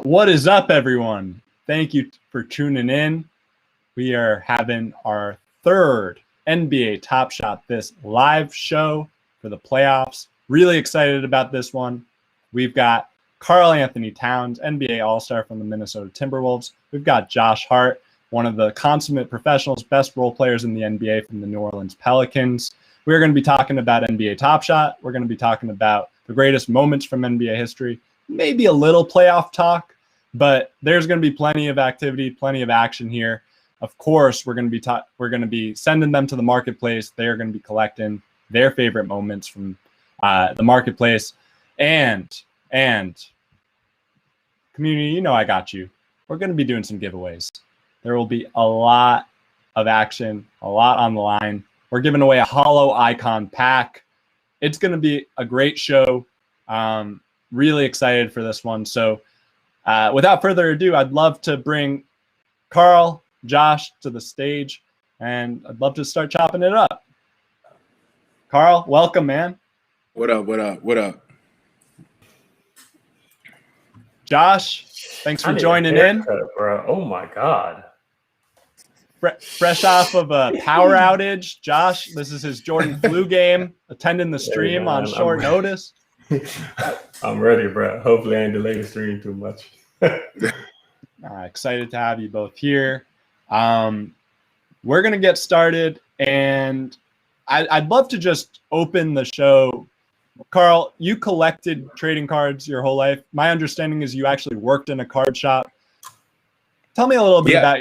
What is up, everyone? Thank you for tuning in. We are having our third NBA Top Shot This live show for the playoffs. Really excited about this one. We've got Karl Anthony-Towns, NBA All-Star from the Minnesota Timberwolves. We've got Josh Hart, one of the consummate professionals, best role players in the NBA from the New Orleans Pelicans. We're going to be talking about NBA Top Shot. We're going to be talking about the greatest moments from NBA history, maybe a little playoff talk, but there's going to be plenty of activity, plenty of action here. Of course, we're going to be sending them to the marketplace. They're going to be collecting their favorite moments from the marketplace. And community, you know I got you. We're going to be doing some giveaways. There will be a lot of action, a lot on the line. We're giving away a Holo Icon pack. It's going to be a great show. Really excited for this one. So without further ado, I'd love to bring Karl, Josh to the stage, and I'd love to start chopping it up. Karl, welcome, man. What up? Josh, thanks for joining in. Bro. Oh, my God. Fresh off of a power outage. Josh, this is his Jordan flu game, attending the stream on short notice. I'm ready, bro. Hopefully I ain't delay the stream too much. Excited to have you both here. We're going to get started, and I'd love to just open the show. Karl, you collected trading cards your whole life. My understanding is you actually worked in a card shop. Tell me a little bit about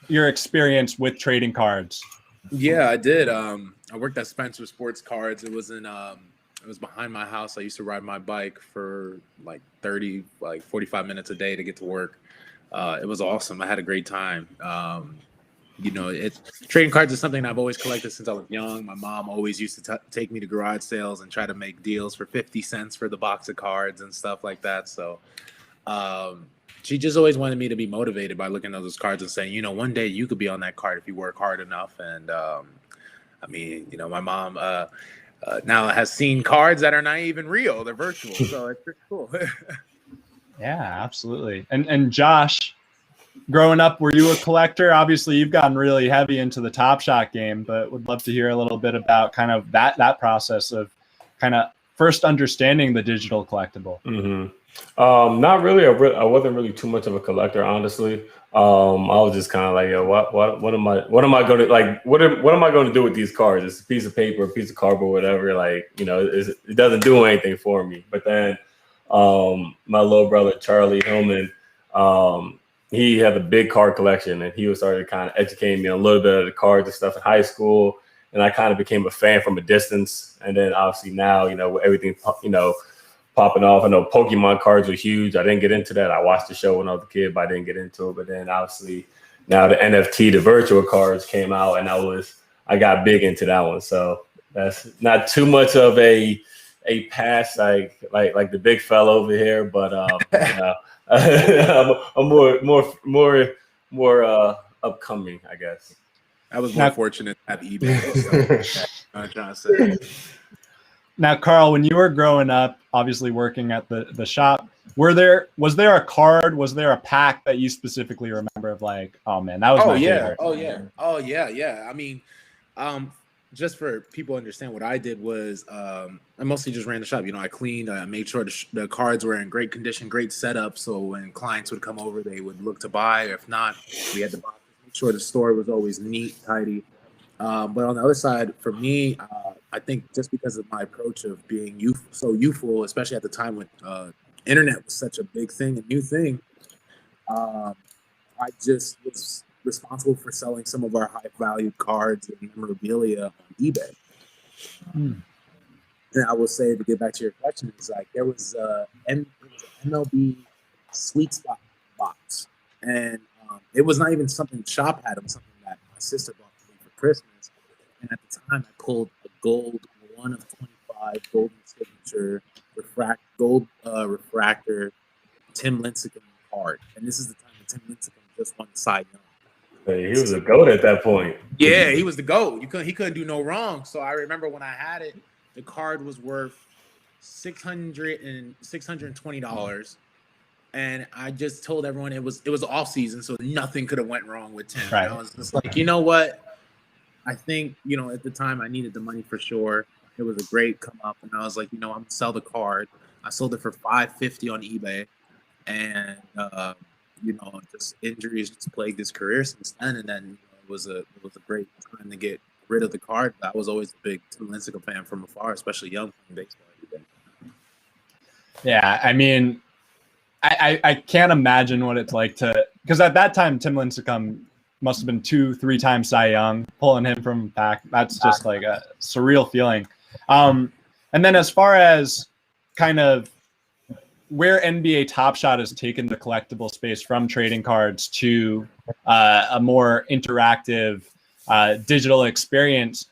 your experience with trading cards. Yeah, I did. I worked at Spencer Sports Cards. It was it was behind my house. I used to ride my bike for like 45 minutes a day to get to work. It was awesome. I had a great time. Trading cards is something I've always collected since I was young. My mom always used to take me to garage sales and try to make deals for 50 cents for the box of cards and stuff like that. So she just always wanted me to be motivated by looking at those cards and saying, one day you could be on that card if you work hard enough. And my mom now has seen cards that are not even real. They're virtual. So it's pretty cool. Yeah, absolutely. And Josh, growing up, were you a collector? Obviously, you've gotten really heavy into the Top Shot game, but would love to hear a little bit about kind of that process of kind of first understanding the digital collectible. Mm-hmm. Not really. I wasn't really too much of a collector, honestly. I was just kind of like, what am I going to like? What am I going to do with these cards? It's a piece of paper, a piece of cardboard, whatever. Like, it doesn't do anything for me. But then, my little brother Charlie Hillman, he had a big card collection, and he was started kind of educating me on a little bit of the cards and stuff in high school. And I kind of became a fan from a distance. And then obviously now, with everything, popping off. I know Pokemon cards were huge. I didn't get into that. I watched the show when I was a kid, but I didn't get into it. But then obviously now the NFT, the virtual cards came out, and I got big into that one. So that's not too much of a pass like the big fella over here, but I'm more upcoming, I guess. I was more fortunate to have eBay. So I'm trying to say. Now, Karl, when you were growing up, obviously working at the shop, was there a card? Was there a pack that you specifically remember of like, oh man, that was my favorite? Oh yeah. I mean, just for people to understand, what I did was I mostly just ran the shop. I cleaned. I made sure the cards were in great condition, great setup. So when clients would come over, they would look to buy. If not, we had to make sure the store was always neat, tidy. But on the other side, for me, I think just because of my approach of being youthful, especially at the time when internet was such a big thing, a new thing, I just was responsible for selling some of our high-valued cards and memorabilia on eBay. And I will say, to get back to your question, it's like there was an MLB Sweet Spot box, and it was not even something the shop had. It was something that my sister bought for me for Christmas. And at the time, I pulled a gold 1 of 25 golden signature gold refractor Tim Lincecum card. And this is the time that Tim Lincecum just won the Cy Young. Hey, he was a GOAT at that point. Yeah, he was the GOAT. He couldn't do no wrong. So I remember when I had it, the card was worth $620. And I just told everyone it was off season, so nothing could have went wrong with Tim. Right. And I was just like, you know what? I think, at the time I needed the money for sure. It was a great come up, and I was like, I'm gonna sell the card. I sold it for $550 on eBay, and just injuries just plagued his career since then. And then it was a great time to get rid of the card. I was always a big Tim Lincecum fan from afar, especially young playing baseball every day. Yeah, I mean, I can't imagine what it's like because at that time Tim Lincecum must have been 2-3 times Cy Young, pulling him from back. That's just like a surreal feeling. And then as far as kind of where NBA Top Shot has taken the collectible space from trading cards to a more interactive digital experience,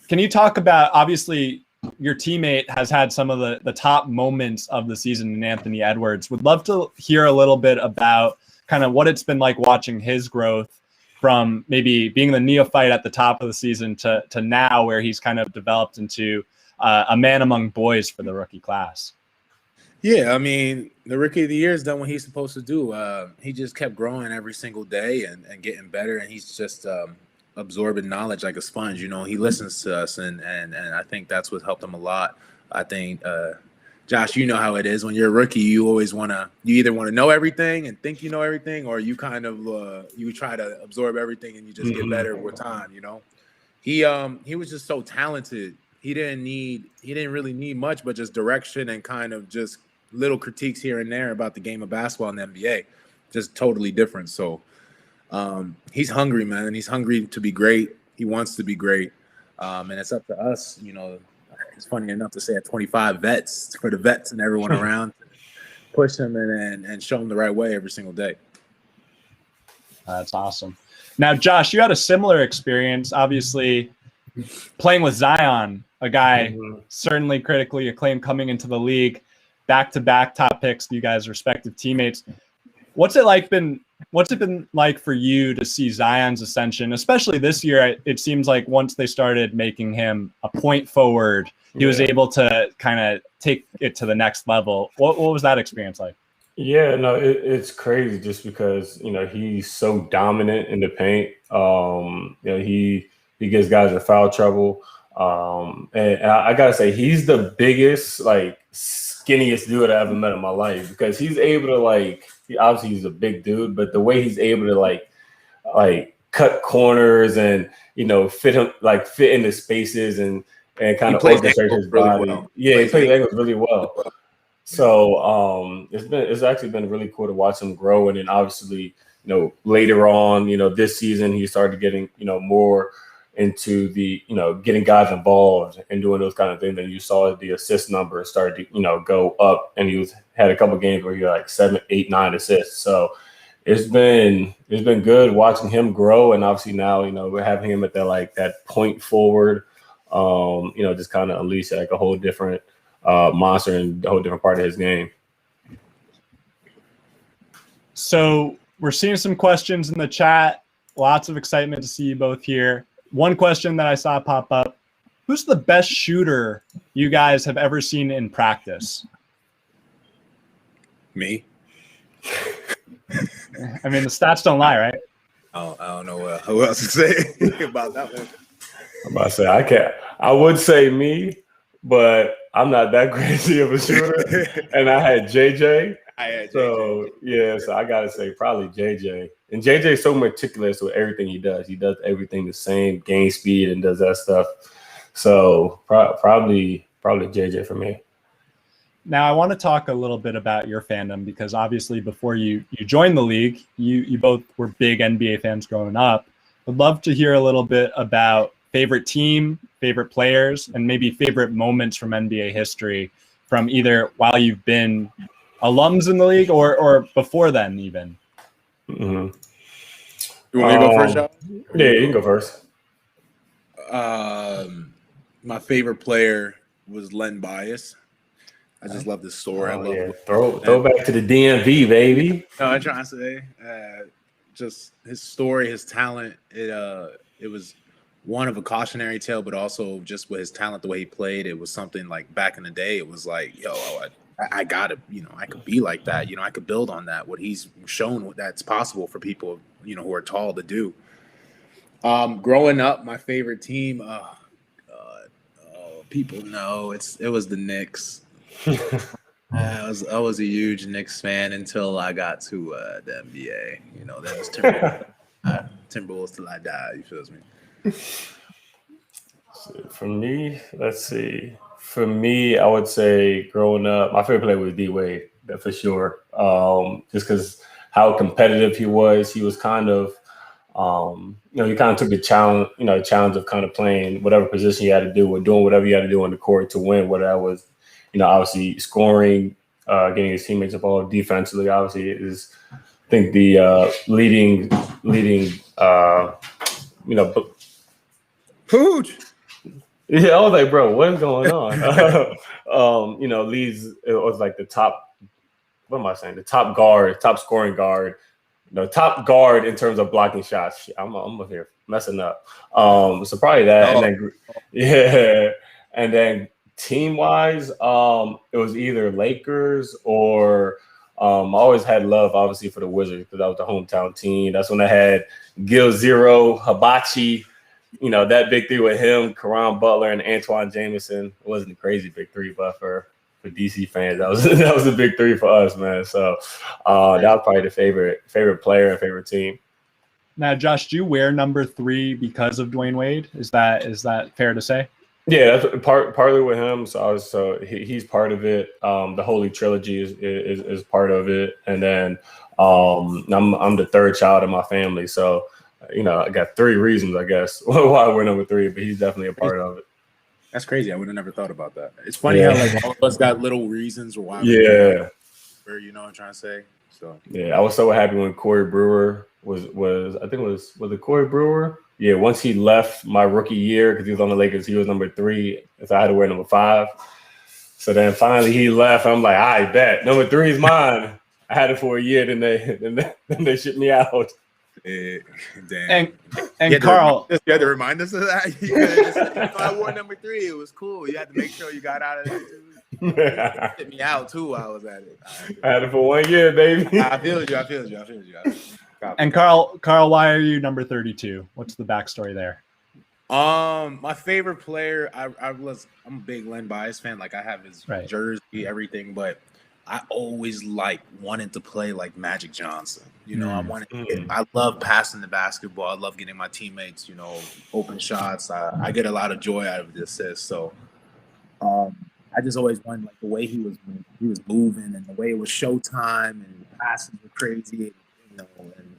can you talk about, obviously, your teammate has had some of the top moments of the season in Anthony Edwards. Would love to hear a little bit about kind of what it's been like watching his growth from maybe being the neophyte at the top of the season to now where he's kind of developed into a man among boys for the rookie class. Yeah, I mean, the rookie of the year has done what he's supposed to do. He just kept growing every single day and getting better, and he's just absorbing knowledge like a sponge. He listens to us, and I think that's what helped him a lot. I think, Josh, you know how it is. When you're a rookie, you always you either want to know everything and think you know everything, or you kind of you try to absorb everything and you just get better with time. He was just so talented. He didn't really need much, but just direction and kind of just little critiques here and there about the game of basketball in the NBA, just totally different. So he's hungry, man. He's hungry to be great. He wants to be great. And it's up to us, it's funny enough to say at 25 vets, for the vets and everyone around, to push him and show him the right way every single day. That's awesome. Now, Josh, you had a similar experience, obviously, playing with Zion, a guy certainly critically acclaimed coming into the league, back-to-back top picks, you guys' respective teammates. What's it been like for you to see Zion's ascension, especially this year? It seems like once they started making him a point forward, he was able to kind of take it to the next level. What was that experience like? Yeah, no, it's crazy just because, he's so dominant in the paint. He gives guys in foul trouble. And I gotta say, he's the biggest, skinniest dude I ever met in my life, because he's able to obviously he's a big dude, but the way he's able to cut corners and fit into spaces and kind of orchestrate his body. Well. Yeah, he plays angles really well. So it's actually been really cool to watch him grow, and then obviously later on this season he started getting more into the getting guys involved and doing those kind of things. And you saw the assist number started to go up, and he had a couple games where he had 7, 8, 9 assists. So it's been good watching him grow, and obviously now we're having him at that point forward, just kind of unleash a whole different monster and a whole different part of his game. So we're seeing some questions in the chat. Lots of excitement to see you both here. One question that I saw pop up: who's the best shooter you guys have ever seen in practice? Me. I mean, the stats don't lie, right? I don't know who else to say about that one. I'm about to say I would say me, but I'm not that crazy of a shooter. And I had JJ. So I gotta say probably JJ. And JJ's so meticulous with everything he does. He does everything the same, gain speed, and does that stuff. So probably JJ for me. Now I want to talk a little bit about your fandom, because obviously before you joined the league, you both were big NBA fans growing up. Would love to hear a little bit about favorite team, favorite players, and maybe favorite moments from NBA history, from either while you've been alums in the league or before then even. Mm-hmm. You want me to go first, Josh? Yeah, you can go first. My favorite player was Len Bias. I just love this story. I love throw back to the DMV, baby. No, I'm trying to say just his story, his talent. It was one of a cautionary tale, but also just with his talent, the way he played, it was something like back in the day. It was like, I gotta, I could be like that. I could build on that. What he's shown, that's possible for people, who are tall to do. Growing up, my favorite team, people know it was the Knicks. I was a huge Knicks fan until I got to the NBA. That was Timberwolves till I die. You feel me? For me, let's see. For me, I would say growing up, my favorite player was D-Wade, for sure. Just because how competitive he was. He was kind of, he kind of took the challenge of kind of playing whatever position you had to do or doing whatever you had to do on the court to win, whether that was, obviously scoring, getting his teammates involved defensively, obviously is, I think, the leading, Pooch. Yeah, I was like, bro, what's going on? Leads, it was like the top, what am I saying? The top guard, top scoring guard, top guard in terms of blocking shots. I'm up here messing up. So probably that. And then team wise, it was either Lakers or I always had love, obviously, for the Wizards because that was the hometown team. That's when I had Gil Zero, Hibachi. That big three with him, Caron Butler, and Antoine Jameson. It wasn't a crazy big three, but for DC fans, that was a big three for us, man. So that was probably the favorite player and favorite team. Now, Josh, do you wear number 3 because of Dwayne Wade? Is that fair to say? Yeah, that's partly with him. So he's part of it. The Holy Trilogy is part of it, and then I'm the third child in my family, so. I got 3 reasons, I guess, why we're number 3, but he's definitely a part of it. That's crazy. I would have never thought about that. It's funny how all of us got little reasons why. Yeah. Where what I'm trying to say. So yeah, I was so happy when Corey Brewer was it Corey Brewer? Yeah, once he left my rookie year because he was on the Lakers, he was number 3, so I had to wear number 5. So then finally he left. I'm like, I bet number 3 is mine. I had it for a year, then they shipped me out. Damn. And Karl, you had to remind us of that. If I wore number 3, it was cool. You had to make sure you got out of it too. Hit me out too while I was at it. I had it for 1 year, baby. I feel you. And Karl, why are you number 32? What's the backstory there? My favorite player, I'm a big Len Bias fan. Like I have his jersey, everything, but I always wanted to play like Magic Johnson. I love passing the basketball. I love getting my teammates, open shots. I get a lot of joy out of the assist. So I just always wanted the way he was moving and the way it was showtime and passes were crazy, and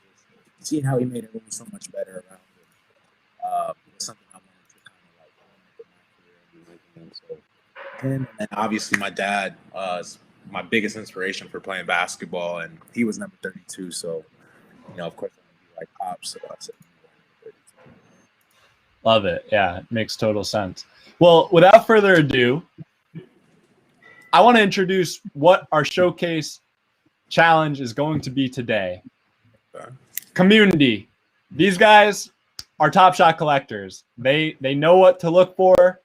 seeing how he made it so much better around him. Was something I wanted to kind of my career and so him, and obviously my dad is my biggest inspiration for playing basketball, and he was number 32. So, of course, I'm gonna be like Pops. So I said, 32. Love it. Yeah, it makes total sense. Well, without further ado, I want to introduce what our showcase challenge is going to be today. Okay. Community. These guys are Top Shot collectors. They know what to look for.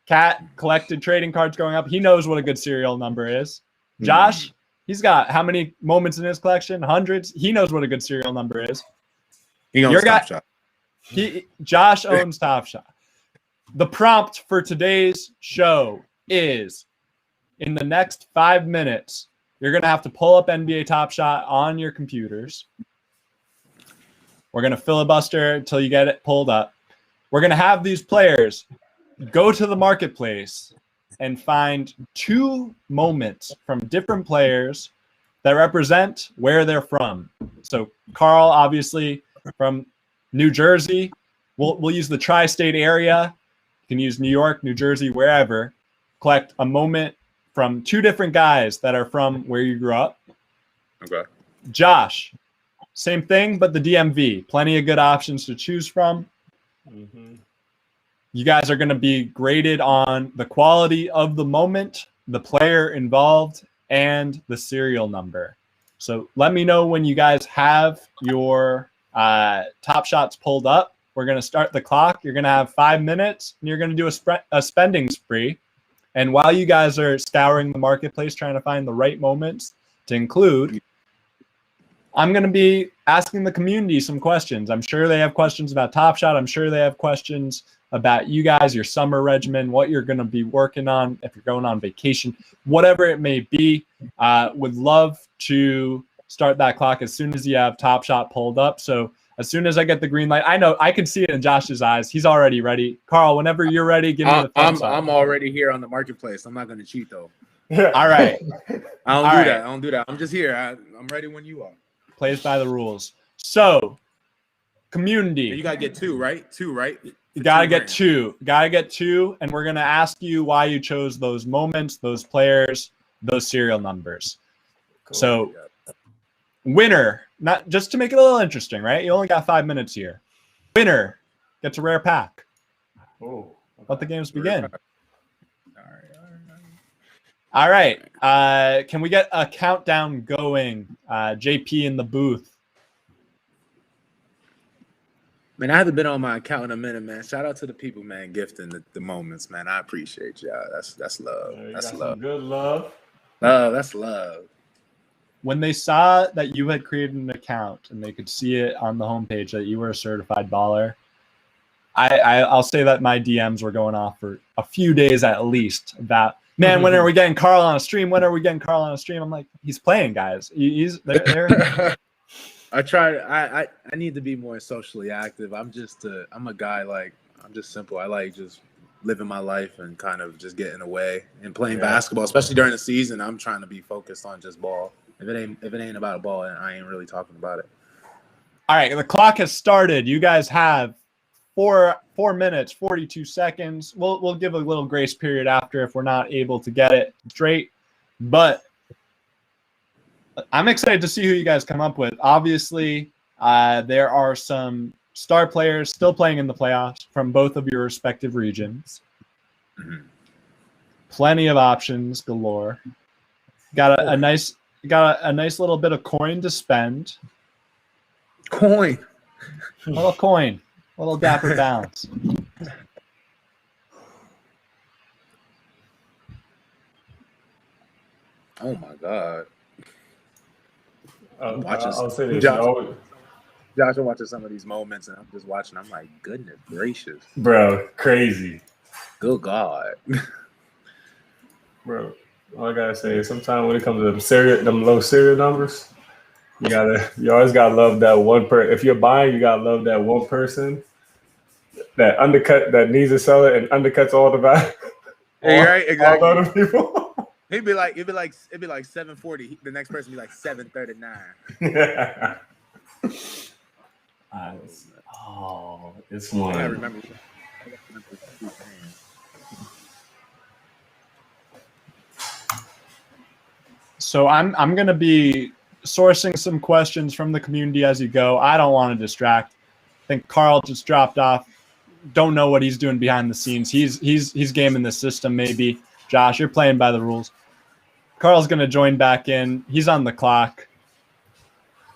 Cat collected trading cards growing up. He knows what a good serial number is. Josh, he's got how many moments in his collection? Hundreds. He knows what a good serial number is. He owns Top Shot. Josh owns Top Shot. The prompt for today's show is, in the next 5 minutes, you're going to have to pull up NBA Top Shot on your computers. We're going to filibuster until you get it pulled up. We're going to have these players go to the marketplace and find 2 moments from different players that represent where they're from. So Karl, obviously from New Jersey. We'll use the tri-state area. You can use New York, New Jersey, wherever. Collect a moment from 2 different guys that are from where you grew up. Okay. Josh, same thing, but the DMV. Plenty of good options to choose from. Mm-hmm. You guys are going to be graded on the quality of the moment, the player involved, and the serial number. So let me know when you guys have your Top Shots pulled up. We're going to start the clock. You're going to have 5 minutes, and you're going to do a spending spree. And while you guys are scouring the marketplace, trying to find the right moments to include, I'm going to be asking the community some questions. I'm sure they have questions about Top Shot. I'm sure they have questions about you guys, your summer regimen, what you're going to be working on, if you're going on vacation, whatever it may be. Would love to start that clock as soon as you have Top Shot pulled up. So as soon as I get the green light, I know I can see it in Josh's eyes. He's already ready. Carl, whenever you're ready, give me the thumbs up. I'm already here on the marketplace. I'm not going to cheat, though. All right. I don't do that. I'm just here. I'm ready when you are. Plays by the rules. So, community. You got to get two, right? You got to get two. And we're going to ask you why you chose those moments, those players, those serial numbers. Cool. So, winner, not just to make it a little interesting, right? You only got 5 minutes here. Winner gets a rare pack. Oh, let the games begin. All right. Can we get a countdown going? JP in the booth. Man, I haven't been on my account in a minute, man. Shout out to the people, man, gifting the moments, man. I appreciate y'all. That's love. That's love. Good love. That's love. When they saw that you had created an account and they could see it on the homepage that you were a certified baller, I'll say that my DMs were going off for a few days at least about, man, when are we getting Karl on a stream? I'm like, he's playing, guys. He's there. I need to be more socially active. I'm a guy, like, I'm just simple. I like just living my life and kind of just getting away and playing basketball, especially during the season. I'm trying to be focused on just ball. If it ain't about a ball, I ain't really talking about it. All right, the clock has started. You guys have 4 minutes, 42 seconds. We'll give a little grace period after if we're not able to get it straight. But I'm excited to see who you guys come up with. Obviously, there are some star players still playing in the playoffs from both of your respective regions. Mm-hmm. Plenty of options galore. Got a nice little bit of coin to spend. A little coin. A little dapper bounce. Oh my God. I'll say this. Josh, I'm watching some of these moments and I'm just watching. I'm like, goodness gracious. Bro, crazy. Good God. Bro, all I gotta say is sometimes when it comes to them low serial numbers, you always gotta love that one person. If you're buying, you gotta love that one person that needs to sell it and undercuts all the value. Right, exactly. All other people. It'd be like 740. The next person be like 739. Yeah. It's one. I remember. So I'm gonna be sourcing some questions from the community as you go. I don't want to distract. I think Karl just dropped off. Don't know what he's doing behind the scenes. He's gaming the system maybe. Josh, you're playing by the rules. Karl's going to join back in. He's on the clock.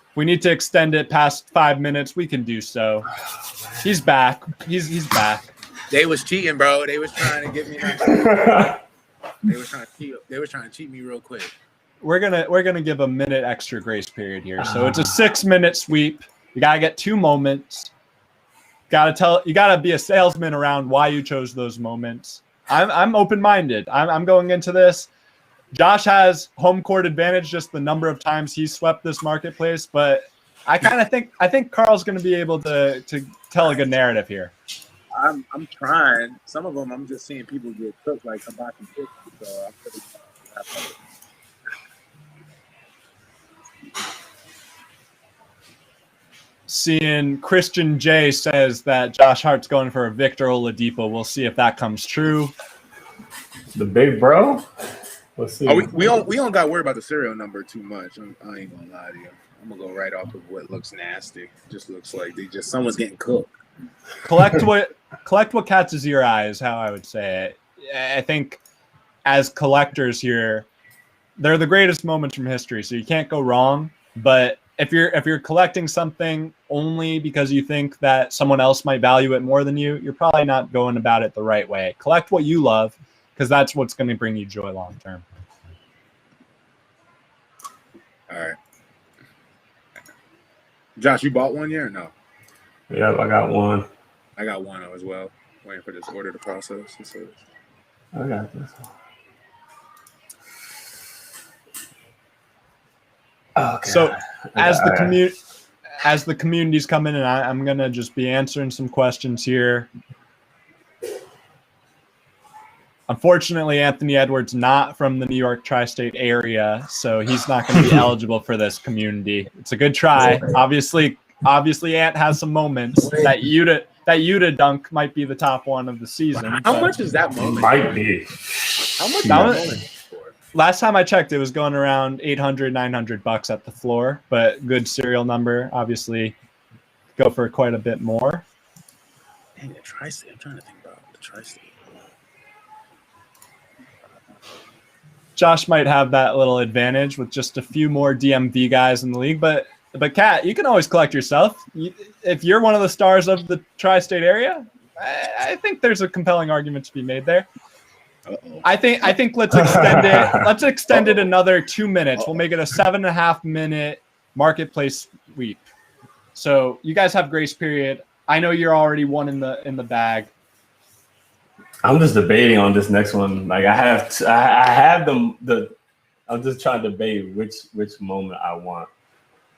If we need to extend it past 5 minutes, we can do so. He's back. He's back. They was cheating, bro. They was trying to get me. They was trying to cheat me real quick. We're gonna give a minute extra grace period here. So it's a 6-minute sweep. You gotta get 2 moments. You gotta be a salesman around why you chose those moments. I'm open-minded. I'm going into this. Josh has home court advantage, just the number of times he's swept this marketplace, but I think Karl's going to be able to tell a good narrative here. I'm trying. Some of them I'm just seeing people get cooked like hibachi chicken. So I'm pretty Seeing Christian J says that Josh Hart's going for a Victor Oladipo. We'll see if that comes true. The big bro. Let's see. We don't got to worry about the serial number too much. I ain't gonna lie to you. I'm gonna go right off of what looks nasty. Just looks like someone's getting cooked. Collect what catches your eye is how I would say it. I think as collectors here, they're the greatest moments from history, so you can't go wrong. But if you're collecting something only because you think that someone else might value it more than you, you're probably not going about it the right way. Collect what you love. because that's what's going to bring you joy long term. All right. Josh, you bought one yet or no? Yeah, I got one. I got one as well. Waiting for this order to process. I got this one. Okay. So as the community's coming in, I'm gonna just be answering some questions here. Unfortunately, Anthony Edwards not from the New York tri-state area, so he's not going to be eligible for this community. It's a good try. Obviously, Ant has some moments. That Yuta dunk might be the top one of the season. How much is that moment? Might be. How much is that moment? Last time I checked, it was going around $800-900 at the floor, but good serial number. Obviously, go for quite a bit more. Dang, the tri-state. I'm trying to think about the tri-state. Josh might have that little advantage with just a few more DMV guys in the league, but Kat, you can always collect yourself. If you're one of the stars of the tri-state area, I think there's a compelling argument to be made there. Uh-oh. I think let's extend it. Let's extend it another 2 minutes. We'll make it a 7.5 minute marketplace sweep. So you guys have grace period. I know you're already one in the bag. I'm just debating on this next one. Like I have the. I'm just trying to debate which moment I want.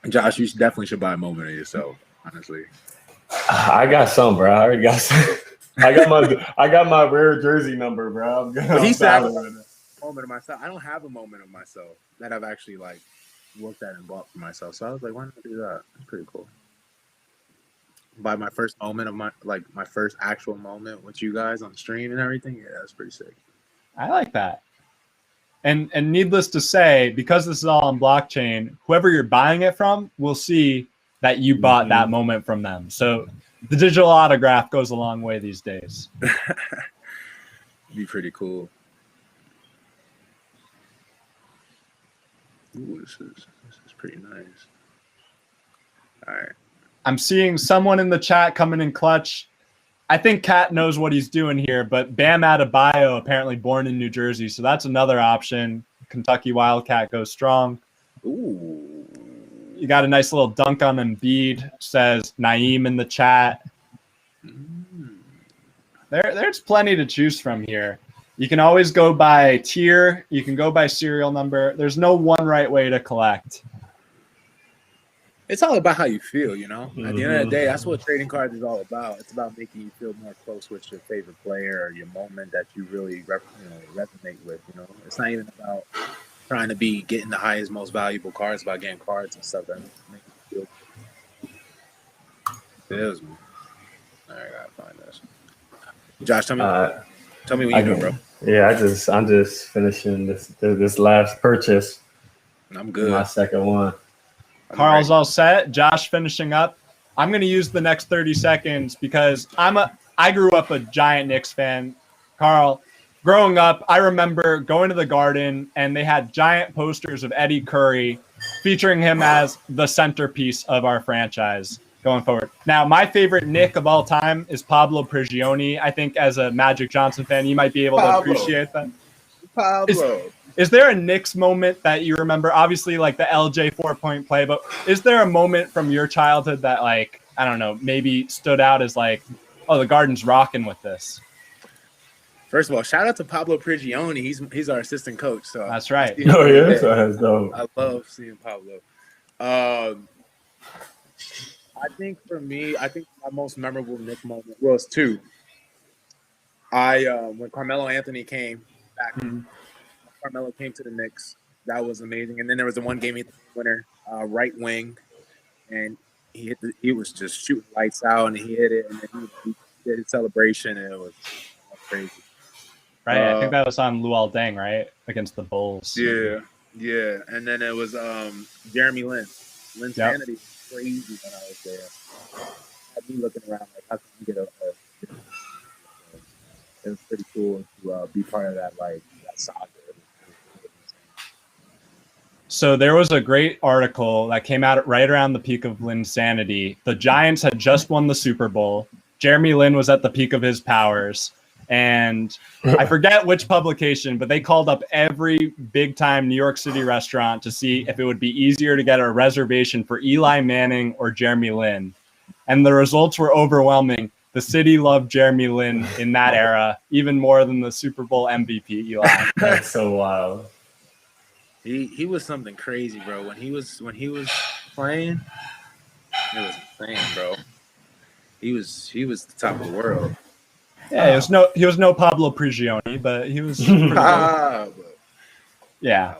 Josh, you definitely should buy a moment of yourself. Honestly, I got some, bro. I already got some. I got my rare jersey number, bro. He said I have a moment of myself. I don't have a moment of myself that I've actually like looked at and bought for myself. So I was like, why not do that? It's pretty cool. By my first moment of my first actual moment with you guys on stream and everything, yeah, that's pretty sick. I like that. And needless to say, because this is all on blockchain, whoever you're buying it from will see that you bought that moment from them. So the digital autograph goes a long way these days. Be pretty cool. Ooh, this is pretty nice. All right. I'm seeing someone in the chat coming in clutch. I think Kat knows what he's doing here, but Bam Adebayo apparently born in New Jersey, so that's another option. Kentucky Wildcat goes strong. Ooh. You got a nice little dunk on Embiid, says Naeem in the chat. There's plenty to choose from here. You can always go by tier. You can go by serial number. There's no one right way to collect. It's all about how you feel, you know? At the end of the day, that's what trading cards is all about. It's about making you feel more close with your favorite player or your moment that you really resonate with, you know? It's not even about trying to be getting the highest, most valuable cards, about getting cards and stuff that make you feel feels me. All right, I gotta find this. Josh, tell me what you're doing, bro. Yeah, I'm just finishing this last purchase. I'm good. My second one. Carl's all set. Josh finishing up. I'm going to use the next 30 seconds because I grew up a giant Knicks fan. Carl, growing up, I remember going to the Garden and they had giant posters of Eddie Curry featuring him as the centerpiece of our franchise going forward. Now, my favorite Knick of all time is Pablo Prigioni. I think as a Magic Johnson fan, you might be able to appreciate that. Pablo. Is there a Knicks moment that you remember? Obviously, like the LJ 4-point play, but is there a moment from your childhood that, like, I don't know, maybe stood out as like, oh, the Garden's rocking with this? First of all, shout out to Pablo Prigioni. He's our assistant coach. So that's right. Oh yeah, that's dope. I love seeing Pablo. I think for me, my most memorable Knicks moment was two. When Carmelo Anthony came back. Carmelo came to the Knicks. That was amazing. And then there was the one game he hit the winner, right wing, and he was just shooting lights out, and he hit it, and then he did his celebration, and it was crazy. Right, I think that was on Luol Deng, right, against the Bulls. Yeah. And then it was Jeremy Lin. Lin Sanity was crazy when I was there. Had me looking around like, how can we get a it was pretty cool to be part of that saga. So there was a great article that came out right around the peak of Linsanity. The Giants had just won the Super Bowl. Jeremy Lin was at the peak of his powers. And I forget which publication, but they called up every big-time New York City restaurant to see if it would be easier to get a reservation for Eli Manning or Jeremy Lin. And the results were overwhelming. The city loved Jeremy Lin in that era, even more than the Super Bowl MVP Eli. That's so wild. He was something crazy, bro. When he was playing, it was insane, bro. He was the top of the world. Yeah, he was no Pablo Prigioni, but he was pretty good. Yeah.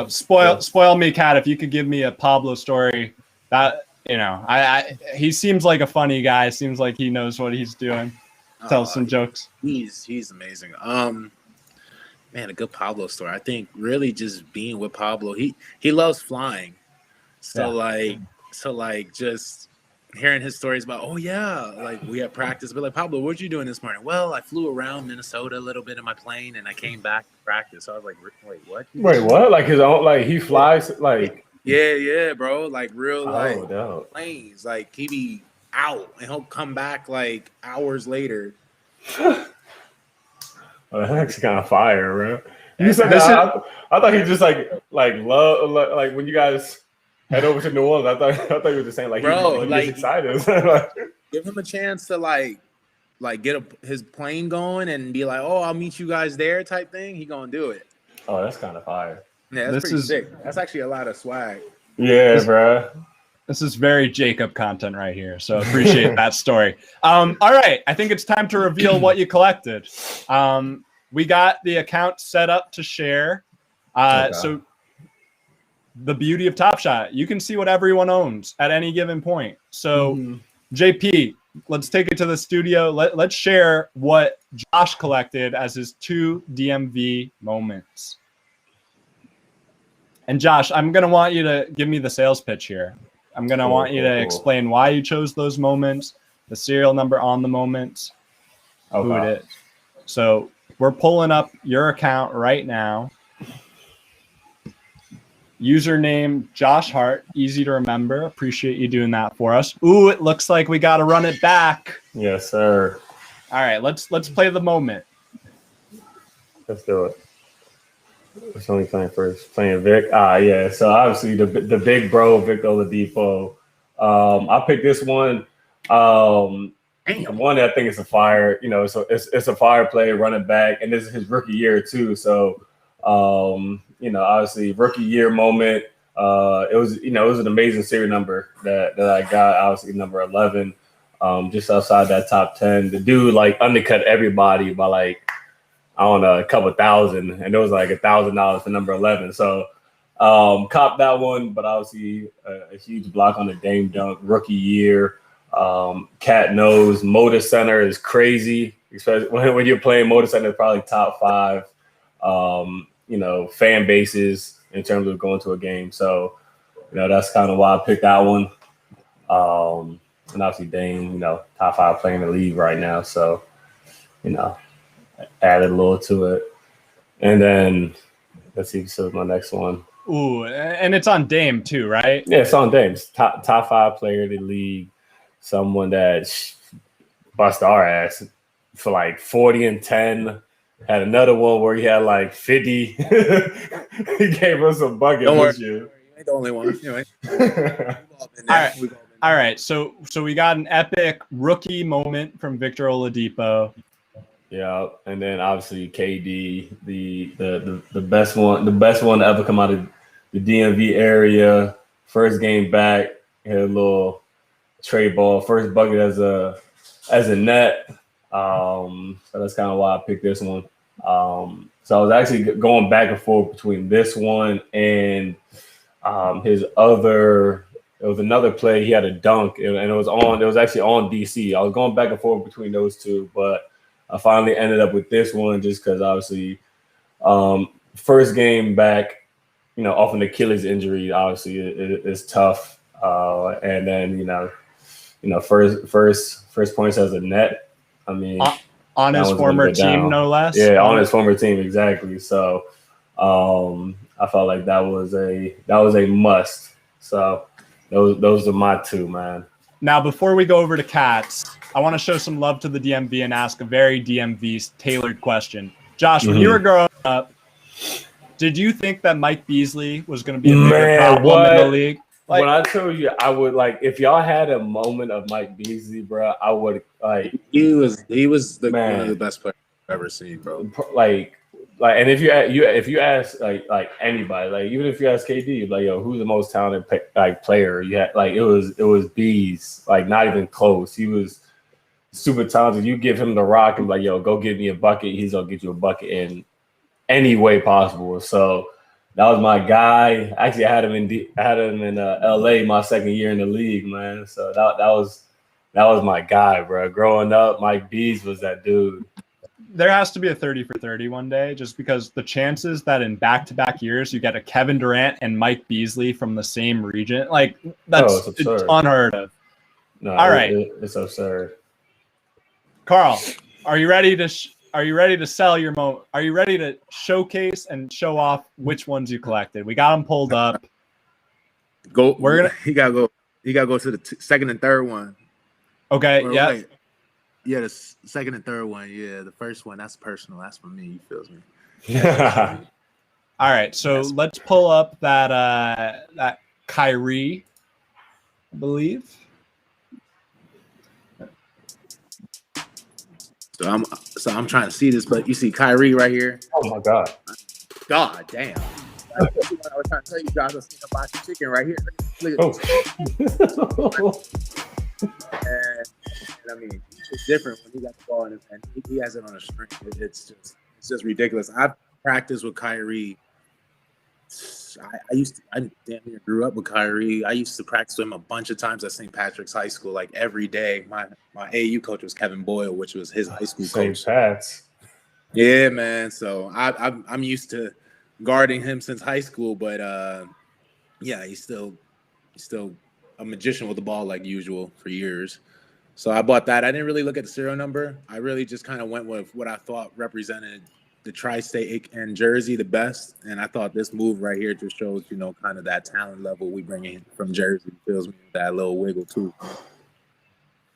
Spoil me, Kat, if you could give me a Pablo story. That he seems like a funny guy. Seems like he knows what he's doing. Tell some jokes. He's amazing. Man, a good Pablo story. I think really just being with Pablo. He loves flying. So just hearing his stories about, like we had practice, but like, Pablo, what you doing this morning? Well, I flew around Minnesota a little bit in my plane and I came back to practice. So I was like, wait, what? Wait, what? Like his own, like he flies like Yeah, bro. Like real no. planes. Like he be out and he'll come back like hours later. Oh, that's actually kind of fire, bro. You said that I thought he just like love like when you guys head over to New Orleans. I thought you were just saying like, bro, he gets excited. Give him a chance to like get his plane going and be like, oh, I'll meet you guys there type thing. He gonna do it. Oh, that's kind of fire. Yeah, that's pretty sick. That's actually a lot of swag. Yeah, bro. This is very Jacob content right here, so appreciate that story. All right, I think it's time to reveal what you collected. We got the account set up to share. So the beauty of Top Shot, you can see what everyone owns at any given point. So JP, let's take it to the studio. Let's share what Josh collected as his 2 DMV moments. And Josh, I'm going to want you to give me the sales pitch here. I'm going to want you to explain why you chose those moments, the serial number on the moments, who it is. So we're pulling up your account right now. Username Josh Hart, easy to remember. Appreciate you doing that for us. Ooh, it looks like we got to run it back. Yes, sir. All right, let's play the moment. Let's do it. What's only playing first? Playing Vic. Yeah. So obviously the big bro Victor Oladipo. I picked this one. One, I think it's a fire. It's a fire play running back, and this is his rookie year too. So obviously rookie year moment. It was an amazing serial number that I got. Obviously number 11, just outside that top 10. The dude like undercut everybody by like, I don't know, a couple thousand, and it was like $1,000 for number 11. So cop that one, but obviously a huge block on the Dame dunk, rookie year. Cat knows Motor Center is crazy, especially when you're playing Motor Center. It's probably top 5 fan bases in terms of going to a game. So that's kind of why I picked that one. And obviously Dame, top 5 player in the league right now. So added a little to it. And then let's see, so my next one. Ooh, and it's on Dame too, right? Yeah, it's on Dame. Top 5 player in the league. Someone that bust our ass for like 40 and 10. Had another one where he had like 50. He gave us a bucket this year. You ain't the only one. Anyway. All right. So we got an epic rookie moment from Victor Oladipo. Yeah, and then obviously KD, the best one to ever come out of the DMV area. First game back, had a little trade ball, first bucket as a net. So that's kind of why I picked this one. So I was actually going back and forth between this one and his other. It was another play. He had a dunk, and it was actually on DC. I was going back and forth between those two, but I finally ended up with this one just because obviously first game back, off an Achilles injury, obviously it's tough. And then first points as a net. I mean, on his former team, no less. Yeah, on his former team, exactly. So I felt like that was a must. So those are my 2, man. Now, before we go over to Cats, I want to show some love to the DMV and ask a very DMV tailored question. Josh, when you were growing up, did you think that Mike Beasley was going to be a bigger problem in the league? When I tell you, I would like if y'all had a moment of Mike Beasley, bro. I would like. He was one of the best players I've ever seen, bro. Like, and if you ask like anybody, like even if you ask KD, like yo, who's the most talented player? You had like it was Bees, like not even close. He was super talented. You give him the rock and like yo, go get me a bucket. He's gonna get you a bucket in any way possible. So. That was my guy. Actually, I had him in LA my second year in the league, man. So that was my guy, bro. Growing up, Mike Bees was that dude. There has to be a 30 for 30 one day, just because the chances that in back-to-back years you get a Kevin Durant and Mike Beasley from the same region, like it's unheard of. No, all right, it's absurd. Karl, are you ready to? Are you ready to sell your moment? Are you ready to showcase and show off which ones you collected? We got them pulled up. Go. He gotta go. He gotta go to the second and third one. Okay. Yeah. Wait. Yeah, the second and third one. Yeah, the first one. That's personal. That's for me. You feels me. All right. So let's pull up that Kyrie, I believe. So I'm trying to see this, but you see Kyrie right here. Oh my God! God damn! I was trying to tell you guys, I seen a box of chicken right here. And I mean, it's different when he got the ball in his hand. He has it on a string. It's just ridiculous. I've practiced with Kyrie. I damn near grew up with Kyrie. I used to practice with him a bunch of times at St. Patrick's High School, like every day. My AAU coach was Kevin Boyle, which was his high school coach. St. Pat's. Yeah, man. So I'm used to guarding him since high school, but yeah, he's still a magician with the ball like usual for years. So I bought that. I didn't really look at the serial number. I really just kind of went with what I thought represented the tri-state and Jersey the best, and I thought this move right here just shows, kind of that talent level we bring in from Jersey. Feels me that little wiggle too.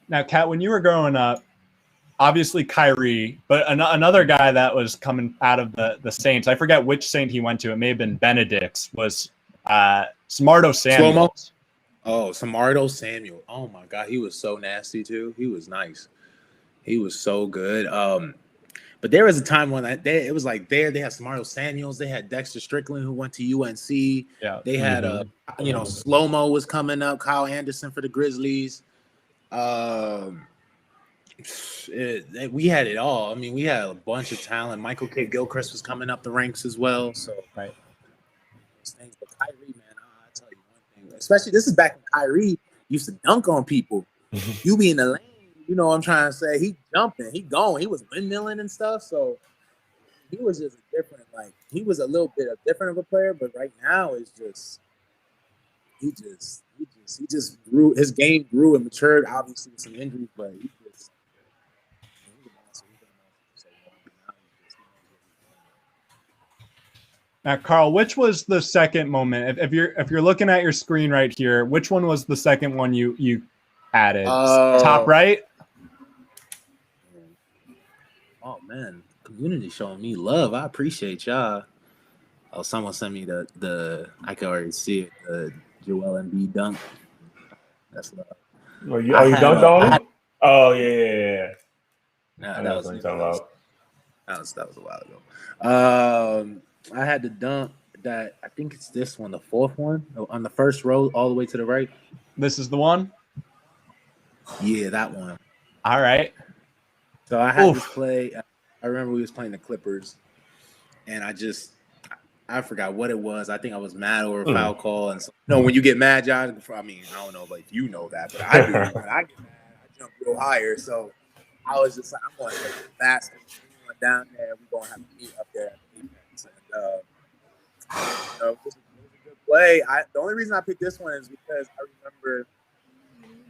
Now, Kat, when you were growing up, obviously Kyrie, but another guy that was coming out of the Saints, I forget which Saint he went to. It may have been Benedict's. Was Samardo Samuel. Oh, Samardo Samuel. Oh my God, he was so nasty too. He was nice. He was so good. But there was a time when it was like they had Samardo Samuels, they had Dexter Strickland who went to UNC. Yeah. They had Slow-Mo was coming up, Kyle Anderson for the Grizzlies. We had it all. I mean, we had a bunch of talent. Michael K. Gilchrist was coming up the ranks as well. So right. But Kyrie, man, I'll tell you one thing. Especially this is back when Kyrie used to dunk on people. You be in the lane. You know what I'm trying to say? He jumping, he going, he was windmilling and stuff. So he was just different. Like he was a little bit different of a player, but right now it's just he just grew. His game grew and matured. Obviously with some injuries, but he just. Now, Karl, which was the second moment? If you're looking at your screen right here, which one was the second one you added? Top right. Oh man, community showing me love. I appreciate y'all. Oh, someone sent me the I can already see it. The Joel Embiid dunk. That's love. Oh, you dunked on him? Oh yeah. Nah, that was a while ago. I had the dunk that I think it's this one, the fourth one on the first row, all the way to the right. This is the one. Yeah, that one. All right. So I had this play. I remember we was playing the Clippers, and I forgot what it was. I think I was mad over a foul call. And so, when you get mad, Josh, I mean, I don't know if you know that, but I do. When I get mad, I jump real higher. So I was just like, I'm going to take it fast. We're going down there. We're going to have to meet up there at the defense. And it was a good play. The only reason I picked this one is because I remember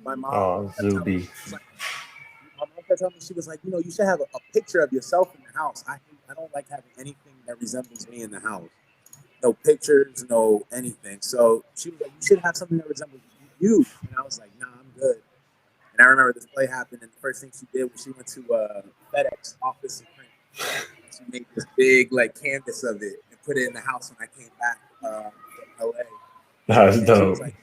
my mom. Oh, Zuby. My mom kept telling me, she was like, you should have a picture of yourself in the house. I don't like having anything that resembles me in the house. No pictures, no anything. So she was like, you should have something that resembles you. And I was like, nah, I'm good. And I remember this play happened, and the first thing she did was she went to FedEx office and print. She made this big like canvas of it and put it in the house when I came back from LA. That's And dope. she was like,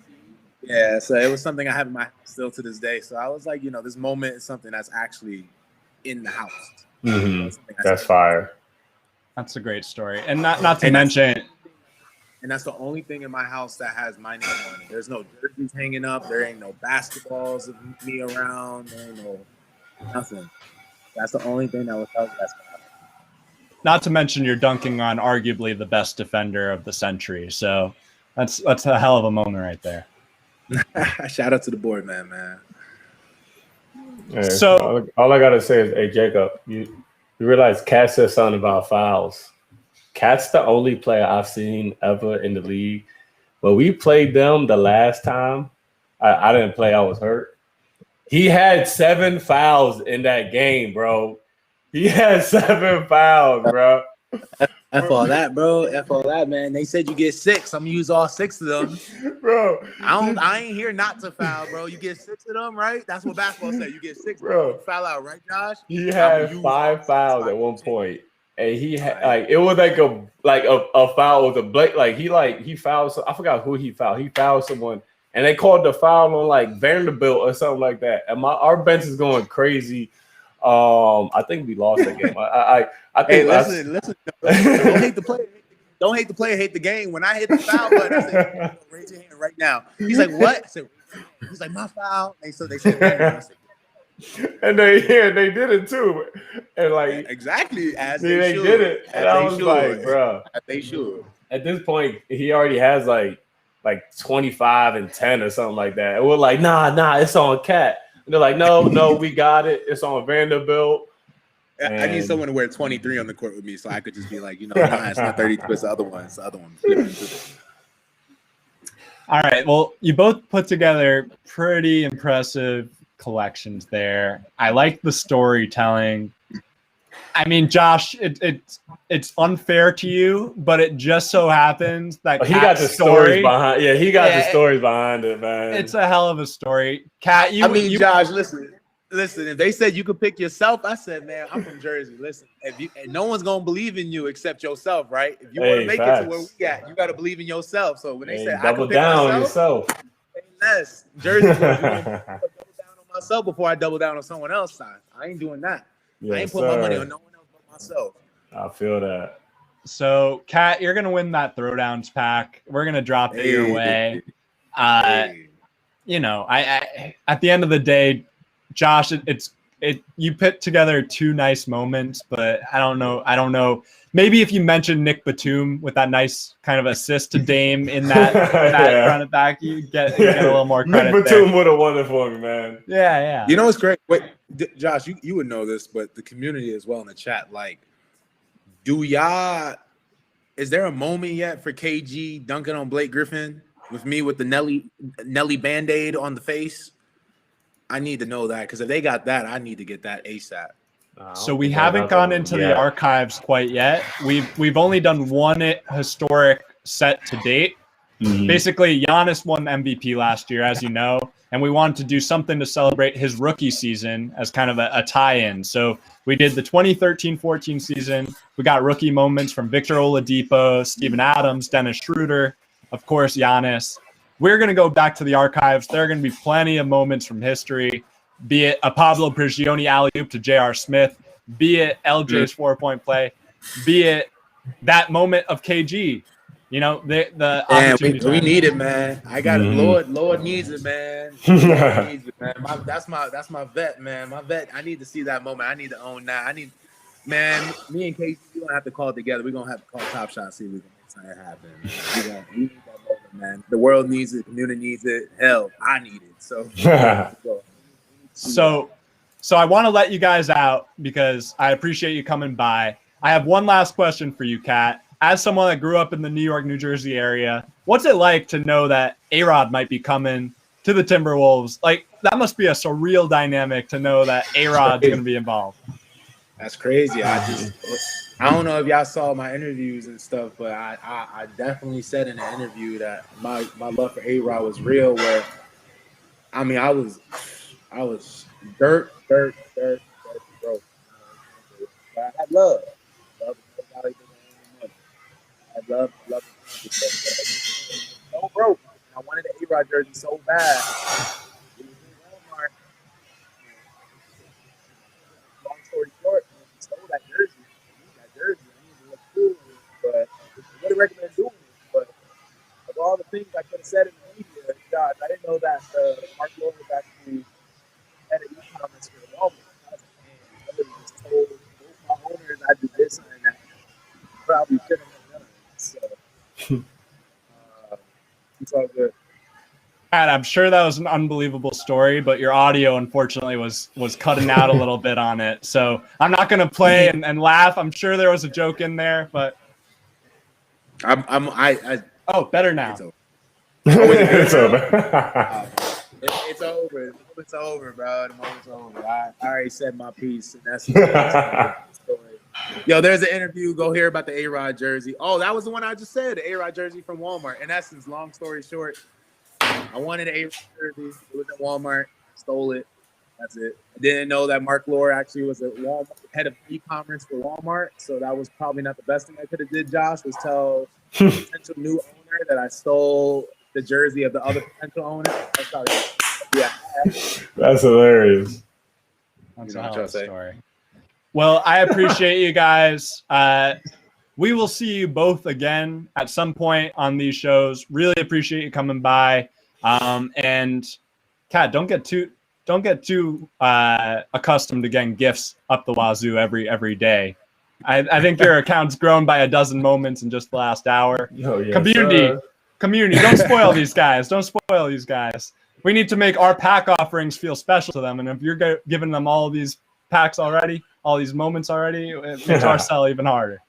yeah, so it was something I have in my house still to this day. So I was like, this moment is something that's actually in the house. That's fire. That's a great story. And not to mention, and that's the only thing in my house that has my name on it. There's no jerseys hanging up. There ain't no basketballs of me around. There ain't no nothing. That's the only thing that was held. Not to mention you're dunking on arguably the best defender of the century. So that's a hell of a moment right there. Shout out to the board, man. Hey, so all I gotta say is, hey Jacob, you realize Cat said something about fouls. Cat's the only player I've seen ever in the league. When we played them the last time, I didn't play, I was hurt. He had 7 fouls in that game, bro. He had 7 fouls, bro. F all that, bro. F all that, man. They said you get 6. I'm gonna use all 6 of them, bro. I ain't here not to foul, bro. You get 6 of them, right? That's what basketball said. You get 6, bro. Foul out, right, Josh? He had 5 fouls at one point, and he had like it was like a foul with a Blake. He fouled. I forgot who he fouled. He fouled someone, and they called the foul on like Vanderbilt or something like that. And our bench is going crazy. I think we lost that game. I think. Hey, listen. Don't hate the player. Don't hate the player. Hate the game. When I hit the foul button, I said, "Raise your hand right now." He's like, "What?" I said, he's like, "My foul." They said, and they did it too, and like exactly as they did it. And I was like, bro, they should. At this point, he already has like 25 and 10 or something like that. And we're like, nah, it's on Cat. And they're like, no, we got it. It's on Vanderbilt. And I need someone to wear 23 on the court with me, so I could just be like, nah, it's not 32, it's the other one. It's the other one. All right. Well, you both put together pretty impressive collections there. I like the storytelling. I mean, Josh, it's unfair to you, but it just so happens that he got the stories behind. Yeah, he got the stories behind it, man. It's a hell of a story. Cat, Josh, listen. If they said you could pick yourself, I said, man, I'm from Jersey. Listen, and no one's gonna believe in you except yourself, right? If you want to make it to where we got, you got to believe in yourself. So when they said double down on yourself, yes, Jersey, double down on myself before I double down on someone else. I ain't doing that. Yes, I ain't put my money on no one else but myself. I feel that. So, Kat, you're gonna win that throwdowns pack. We're gonna drop it your way. You know, I at the end of the day, Josh, you put together 2 nice moments, but I don't know. Maybe if you mentioned Nick Batum with that nice kind of assist to Dame in that front and back, you get a little more credit. Nick Batum would have won it for me, man. Yeah. You know what's great? Wait, Josh, you would know this, but the community as well in the chat, like, is there a moment yet for KG dunking on Blake Griffin with me with the Nelly Band-Aid on the face? I need to know that, because if they got that, I need to get that ASAP. So we haven't gone into the archives quite yet. We've only done one historic set to date. Mm-hmm. Basically, Giannis won MVP last year, as you know, and we wanted to do something to celebrate his rookie season as kind of a tie-in. So we did the 2013-14 season. We got rookie moments from Victor Oladipo, Steven Adams, Dennis Schroeder, of course, Giannis. We're going to go back to the archives. There are going to be plenty of moments from history, be it a Pablo Prigioni alley-oop to J.R. Smith, be it LJ's 4-point play, be it that moment of KG. You know, the opportunity. We need it, man. I got it. Lord needs it, man. Lord needs it, man. That's my vet, man. My vet. I need to see that moment. I need to own that. Me and KG, we don't have to call it together. We're gonna have to call Top Shot, see if we can make something happen. We need that moment, man. The world needs it. The community needs it. Hell, I need it. So I want to let you guys out because I appreciate you coming by. I have one last question for you, Kat. As someone that grew up in the New York, New Jersey area, what's it like to know that A-Rod might be coming to the Timberwolves? Like, that must be a surreal dynamic to know that A-Rod's going to be involved. That's crazy. I don't know if y'all saw my interviews and stuff, but I definitely said in the interview that my love for A-Rod was real. Where, I mean, I I was dirt broke. But I had love. Love is no value to money. I had love is so broke. I wanted an A-Rod jersey so bad. It was in Walmart. Long story short, when he stole that jersey, I needed to look cool, but I wouldn't recommend doing it. But of all the things I could have said in the media, Josh, I didn't know that Mark Lord was actually head of e-commerce for Walmart. I literally just told both my owners I did this and that. Probably shouldn't have done it. So it's all good. Pat, I'm sure that was an unbelievable story, but your audio unfortunately was cutting out a little bit on it. So I'm not going to play and laugh. I'm sure there was a joke in there, but oh, better now. It's over. It's over. It's over. The moment's over, bro. The moment's over. I already said my piece, and that's the story. Yo, there's an interview. Go hear about the A-Rod jersey. Oh, that was the one I just said, the A-Rod jersey from Walmart. In essence, long story short, I wanted an A-Rod jersey. It was at Walmart. Stole it. That's it. I didn't know that Mark Lore actually was a head of e-commerce for Walmart, so that was probably not the best thing I could have did, Josh, was tell the potential new owner that I stole the jersey of the other potential owner. That's probably, That's hilarious. That's a hell of a story. Well, I appreciate you guys. We will see you both again at some point on these shows. Really appreciate you coming by. And Kat, don't get too accustomed to getting gifts up the wazoo every day. I think your account's grown by a dozen moments in just the last hour. Oh, yes, Community, don't spoil these guys. Don't spoil these guys. We need to make our pack offerings feel special to them. And if you're giving them all of these packs already, all these moments already, it makes our sell even harder.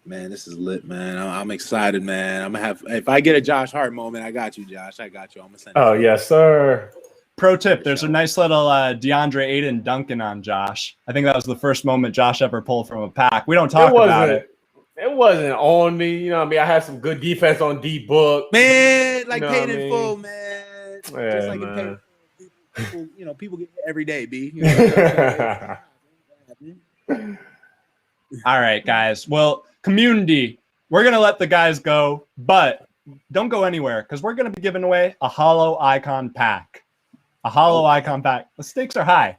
Man, this is lit, man. I'm excited, man. I'm gonna have, if I get a Josh Hart moment, I got you, Josh. I got you. I'm gonna send it. Oh, yes, sir. Pro tip, there's a nice little DeAndre Ayton dunking on Josh. I think that was the first moment Josh ever pulled from a pack. We don't talk about it. It wasn't on me. You know what I mean? I had some good defense on D-Book. Man, like you know paid in full, man. Yeah, just like man. People get every day, B. All right, guys. Well, community, we're going to let the guys go, but don't go anywhere because we're going to be giving away a Holo Icon pack. A Holo Icon pack. The stakes are high.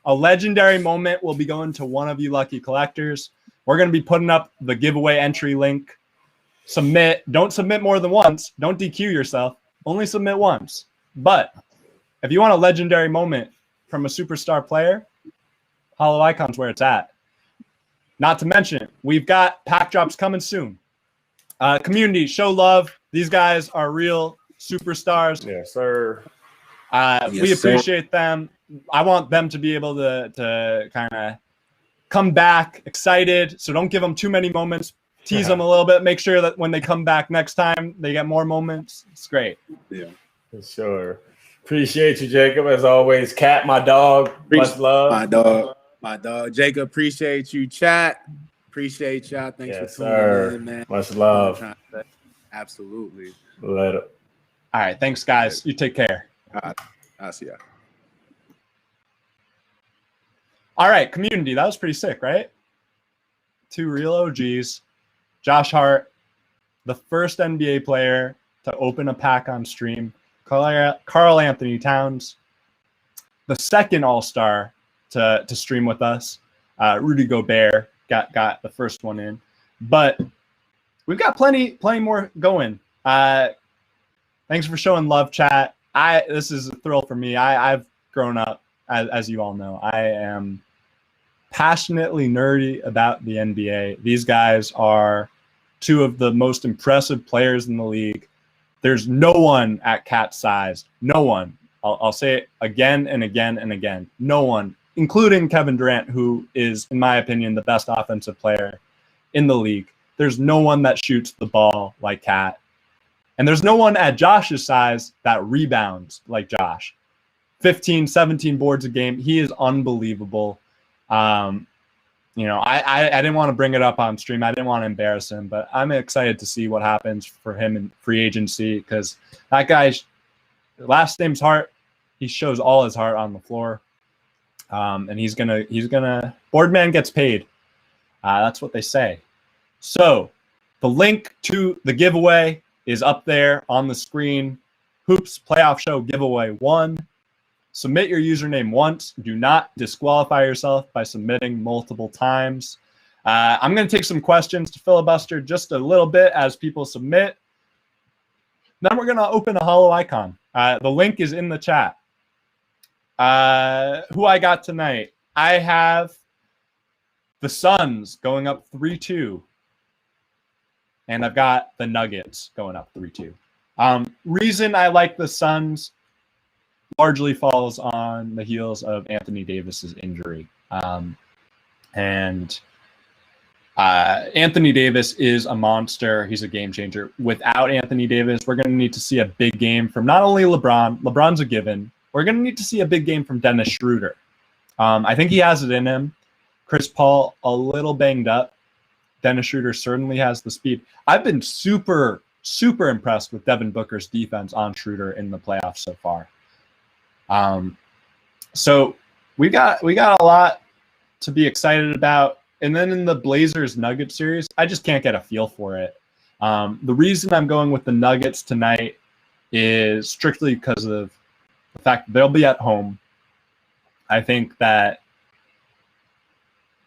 A legendary moment will be going to one of you lucky collectors. We're going to be putting up the giveaway entry link. Submit. Don't submit more than once. Don't DQ yourself. Only submit once. But if you want a legendary moment from a superstar player, Holo Icon's where it's at. Not to mention, we've got pack drops coming soon. Community, show love. These guys are real superstars. Yes, sir. We appreciate them. I want them to be able to kind of come back excited. So don't give them too many moments. Tease them a little bit. Make sure that when they come back next time, they get more moments. It's great. Yeah, for sure. Appreciate you, Jacob. As always, Cat, my dog. Much love. My dog. Jacob, appreciate you, chat. Appreciate y'all. Thanks for tuning in, man. Much love. Absolutely. Later. All right. Thanks, guys. You take care. I'll see ya. All right, community. That was pretty sick, right? Two real OGs. Josh Hart, the first NBA player to open a pack on stream. Karl Anthony-Towns, the second All-Star to stream with us. Rudy Gobert got the first one in. But we've got plenty more going. Thanks for showing love, chat. This is a thrill for me. I've grown up, as you all know. I am passionately nerdy about the NBA. These guys are two of the most impressive players in the league. There's no one at Cat's size. No one. I'll say it again and again and again. No one, including Kevin Durant, who is, in my opinion, the best offensive player in the league. There's no one that shoots the ball like Cat. And there's no one at Josh's size that rebounds like Josh. 15, 17 boards a game. He is unbelievable. I didn't want to bring it up on stream. I didn't want to embarrass him, but I'm excited to see what happens for him in free agency because that guy's last name's Hart. He shows all his heart on the floor. And he's gonna Boardman gets paid. That's what they say. So the link to the giveaway is up there on the screen. Hoops Playoff Show Giveaway 1. Submit your username once. Do not disqualify yourself by submitting multiple times. I'm going to take some questions to filibuster just a little bit as people submit. Then we're going to open a hollow icon. The link is in the chat. Who I got tonight? I have the Suns going up 3-2. And I've got the Nuggets going up 3-2. Reason I like the Suns largely falls on the heels of Anthony Davis's injury. And Anthony Davis is a monster. He's a game changer. Without Anthony Davis, we're going to need to see a big game from not only LeBron. LeBron's a given. We're going to need to see a big game from Dennis Schroeder. I think he has it in him. Chris Paul, a little banged up. Dennis Schroeder certainly has the speed. I've been super impressed with Devin Booker's defense on Schroeder in the playoffs so far. So we got a lot to be excited about. And then in the Blazers-Nuggets series, I just can't get a feel for it. The reason I'm going with the Nuggets tonight is strictly because of the fact that they'll be at home. I think that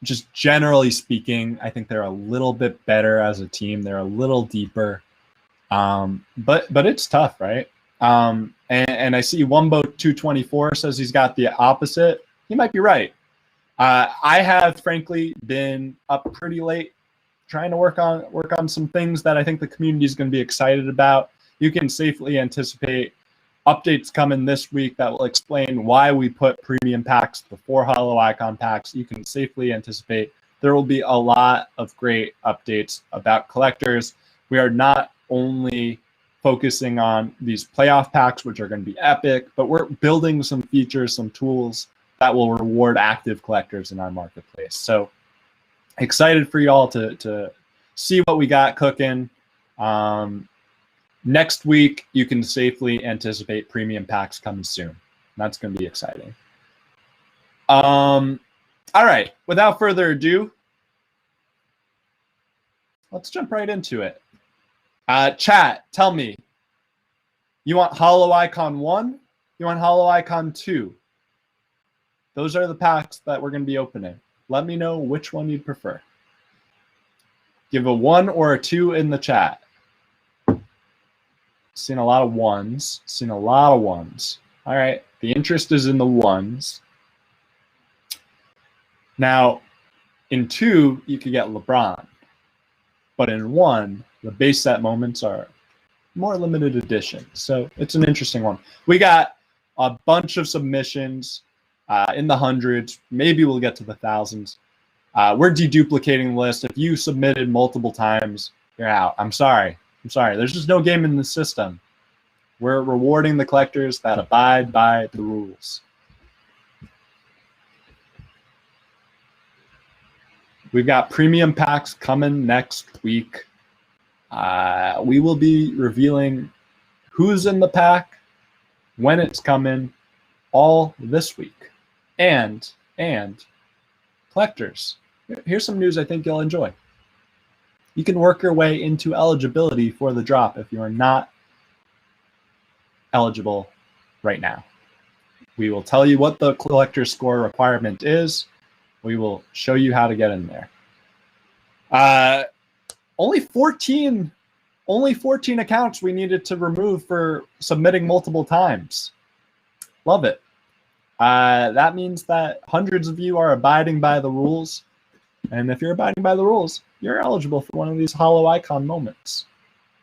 just generally speaking, I think they're a little bit better as a team. They're a little deeper. But it's tough, right? And I see Wumbo224 says he's got the opposite. He might be right. I have frankly been up pretty late trying to work on some things that I think the community is going to be excited about. You can safely anticipate updates coming this week that will explain why we put premium packs before hollow icon packs. You can safely anticipate there will be a lot of great updates about collectors. We are not only focusing on these playoff packs, which are going to be epic, but we're building some features, some tools that will reward active collectors in our marketplace. So excited for y'all to see what we got cooking. Next week, you can safely anticipate premium packs coming soon. That's going to be exciting. All right, without further ado, let's jump right into it. Chat, tell me, you want Hollow Icon 1? You want Hollow Icon 2? Those are the packs that we're going to be opening. Let me know which one you'd prefer. Give a 1 or a 2 in the chat. Seen a lot of 1s. Seen a lot of 1s. All right, the interest is in the 1s. Now, in 2, you could get LeBron. But in 1, the base set moments are more limited edition. So it's an interesting one. We got a bunch of submissions in the hundreds. Maybe we'll get to the thousands. We're deduplicating the list. If you submitted multiple times, you're out. I'm sorry. There's just no game in the system. We're rewarding the collectors that abide by the rules. We've got premium packs coming next week. We will be revealing who's in the pack, when it's coming, all this week. And collectors, here's some news I think you'll enjoy. You can work your way into eligibility for the drop if you are not eligible right now. We will tell you what the collector score requirement is. We will show you how to get in there. Only 14 accounts we needed to remove for submitting multiple times. Love it. That means that hundreds of you are abiding by the rules. And if you're abiding by the rules, you're eligible for one of these hollow icon moments.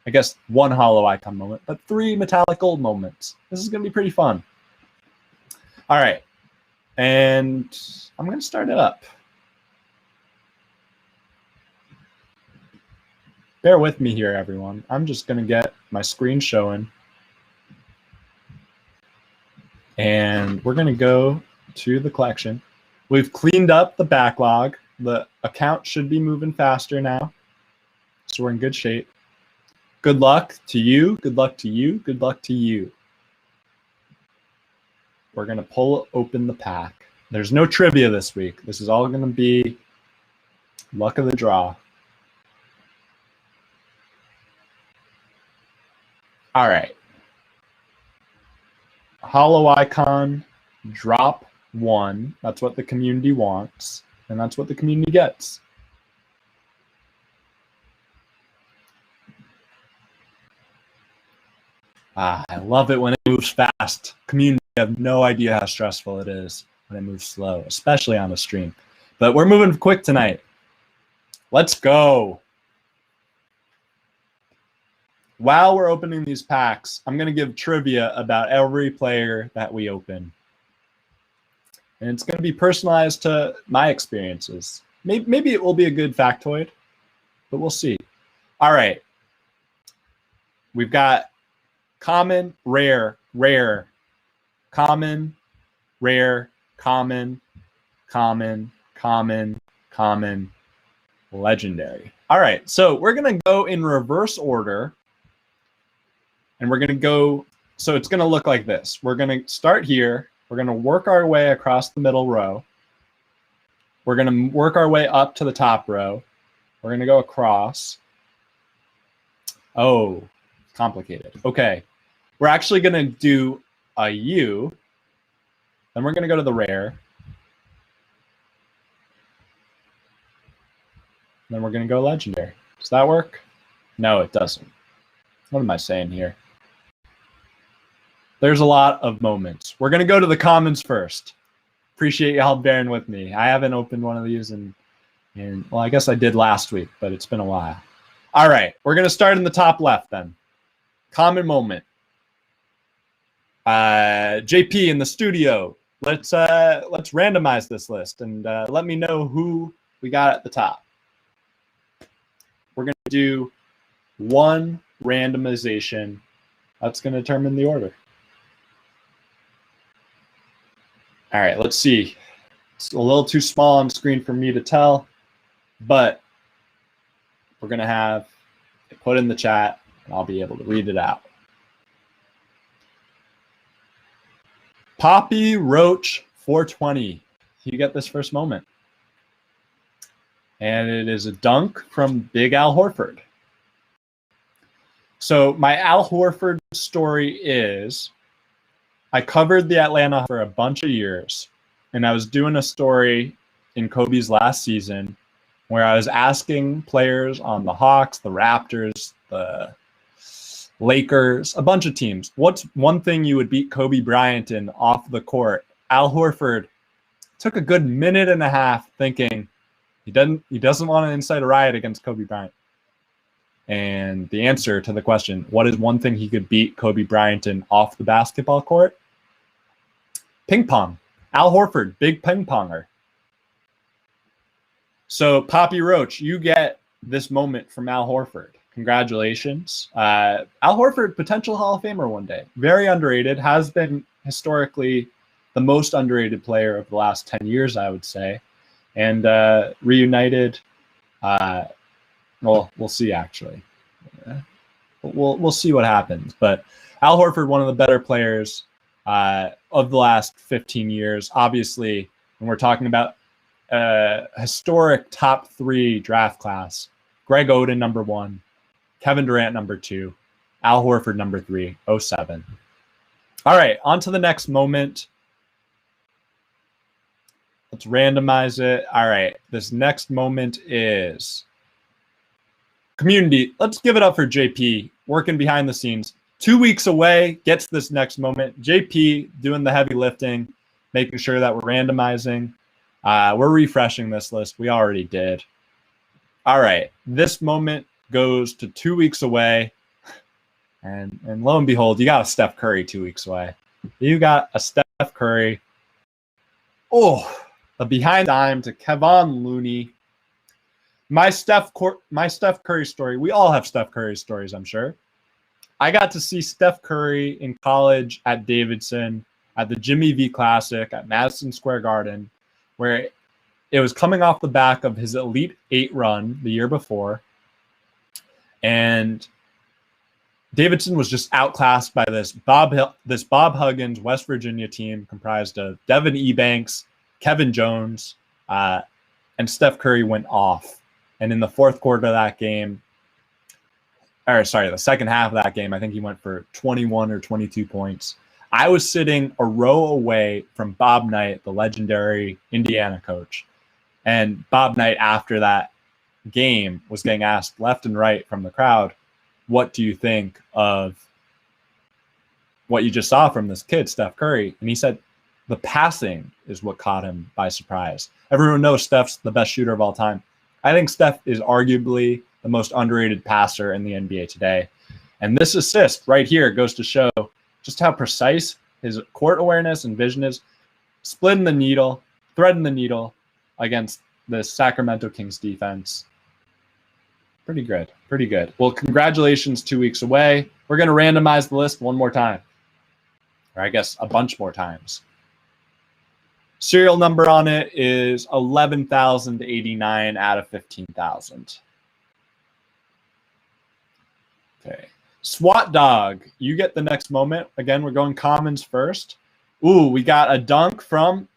I guess 1 hollow icon moment, but 3 metallic gold moments. This is going to be pretty fun. All right. And I'm going to start it up. Bear with me here, everyone. I'm just going to get my screen showing. And we're going to go to the collection. We've cleaned up the backlog. The account should be moving faster now. So we're in good shape. Good luck to you. Good luck to you. Good luck to you. we're going to pull open the pack. There's no trivia this week. This is all going to be luck of the draw. All right. Hollow icon, drop 1. That's what the community wants, and that's what the community gets. I love it when it moves fast. Community have no idea how stressful it is when it moves slow, especially on the stream. But we're moving quick tonight. Let's go. While we're opening these packs, I'm going to give trivia about every player that we open. And it's going to be personalized to my experiences. Maybe it will be a good factoid, but we'll see. All right. We've got common, rare, rare, common, rare, common, common, common, common, legendary. All right, so we're going to go in reverse order, and we're going to go, so it's going to look like this. We're going to start here. We're going to work our way across the middle row. We're going to work our way up to the top row. We're going to go across. Oh, complicated. Okay, we're actually going to do a U. Then we're going to go to the rare. Then we're going to go legendary. Does that work? No, it doesn't. What am I saying here? There's a lot of moments. We're going to go to the commons first. Appreciate y'all bearing with me. I haven't opened one of these in, well, I guess I did last week, but it's been a while. All right, we're going to start in the top left then. Common moment. JP in the studio. Let's randomize this list and let me know who we got at the top. We're going to do one randomization. That's going to determine the order. All right, let's see. It's a little too small on screen for me to tell, but we're going to have it put in the chat, and I'll be able to read it out. Poppy Roach 420. You get this first moment. And it is a dunk from Big Al Horford. So my Al Horford story is I covered the Atlanta for a bunch of years, and I was doing a story in Kobe's last season where I was asking players on the Hawks, the Raptors, the Lakers, a bunch of teams, what's one thing you would beat Kobe Bryant in off the court? Al Horford took a good minute and a half thinking he doesn't want to incite a riot against Kobe Bryant. And the answer to the question, what is one thing he could beat Kobe Bryant in off the basketball court? Ping pong. Al Horford, big ping ponger. So Poppy Roach, you get this moment from Al Horford. Congratulations. Al Horford, potential Hall of Famer one day. Very underrated, has been historically the most underrated player of the last 10 years, I would say. And reunited, well, we'll see actually. We'll see what happens. But Al Horford, one of the better players of the last 15 years. Obviously, when we're talking about historic top 3 draft class, Greg Oden, number 1, Kevin Durant, number 2, Al Horford, number 3, 07. All right, on to the next moment. Let's randomize it. All right, this next moment is community. Let's give it up for JP, working behind the scenes. 2 weeks away, gets this next moment. JP doing the heavy lifting, making sure that we're randomizing. We're refreshing this list. We already did. All right, this moment goes to 2 weeks away. And lo and behold, you got a Steph Curry 2 weeks away. You got a Steph Curry. Oh, a behind dime to Kevon Looney. My Steph Curry story. We all have Steph Curry stories, I'm sure. I got to see Steph Curry in college at Davidson, at the Jimmy V Classic at Madison Square Garden, where it was coming off the back of his Elite 8 run the year before. And Davidson was just outclassed by this Bob Huggins West Virginia team comprised of Devin Ebanks, Kevin Jones, and Steph Curry went off. And in the fourth quarter of that game, the second half of that game, I think he went for 21 or 22 points. I was sitting a row away from Bob Knight, the legendary Indiana coach. And Bob Knight, after that game, was getting asked left and right from the crowd, what do you think of what you just saw from this kid, Steph Curry? And he said, the passing is what caught him by surprise. Everyone knows Steph's the best shooter of all time. I think Steph is arguably the most underrated passer in the NBA today. And this assist right here goes to show just how precise his court awareness and vision is, threading the needle against the Sacramento Kings defense. Pretty good. Well, congratulations, 2 weeks away. We're going to randomize the list one more time, or I guess a bunch more times. Serial number on it is 11,089 out of 15,000. Okay. SWAT Dog, you get the next moment. Again, we're going commons first. Ooh, we got a dunk from,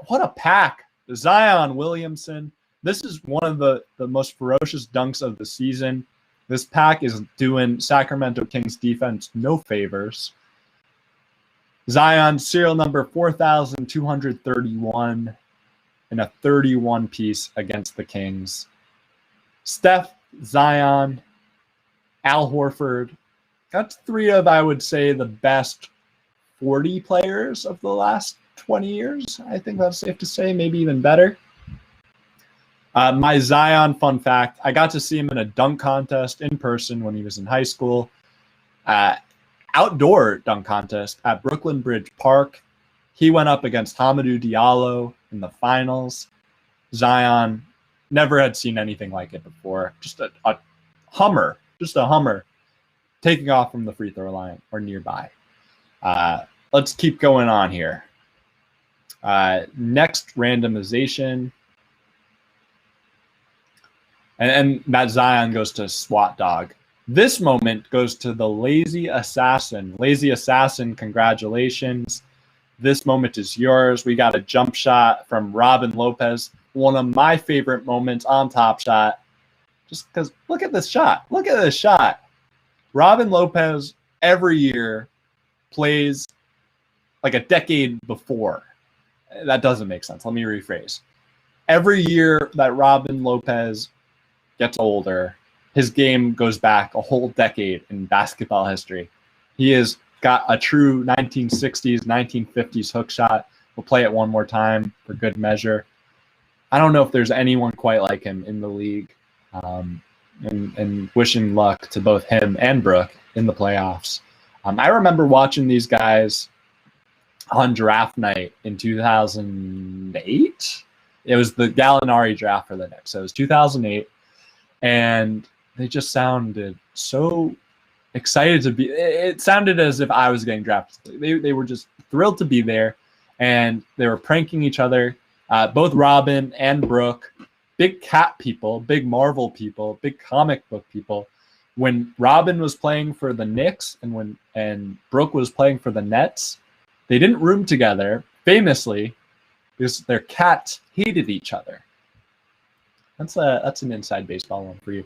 what a pack, Zion Williamson. This is one of the most ferocious dunks of the season. This pack is doing Sacramento Kings defense no favors. Zion, serial number 4,231 in a 31 piece against the Kings. Steph, Zion, Al Horford. That's three of, I would say, the best 40 players of the last 20 years. I think that's safe to say, maybe even better. My Zion fun fact, I got to see him in a dunk contest in person when he was in high school. Outdoor dunk contest at Brooklyn Bridge Park. He went up against Hamidou Diallo in the finals. Zion never had seen anything like it before. Just a hummer, taking off from the free throw line or nearby. Let's keep going on here. Next randomization. And that Zion goes to SWAT Dog. This moment goes to the Lazy Assassin. Lazy Assassin, congratulations. This moment is yours. We got a jump shot from Robin Lopez. One of my favorite moments on Top Shot. Just because, look at this shot. Look at this shot. Robin Lopez every year plays like a decade before. That doesn't make sense. Let me rephrase. Every year that Robin Lopez gets older, his game goes back a whole decade in basketball history. He has got a true 1960s, 1950s hook shot. We'll play it one more time for good measure. I don't know if there's anyone quite like him in the league. And wishing luck to both him and Brooke in the playoffs. I remember watching these guys on draft night in 2008. It was the Gallinari draft for the Knicks. So it was 2008. And they just sounded so excited to be. It sounded as if I was getting drafted. They were just thrilled to be there, and they were pranking each other. Both Robin and Brooke, big cat people, big Marvel people, big comic book people. When Robin was playing for the Knicks and Brooke was playing for the Nets, they didn't room together, famously, because their cats hated each other. That's an inside baseball one for you.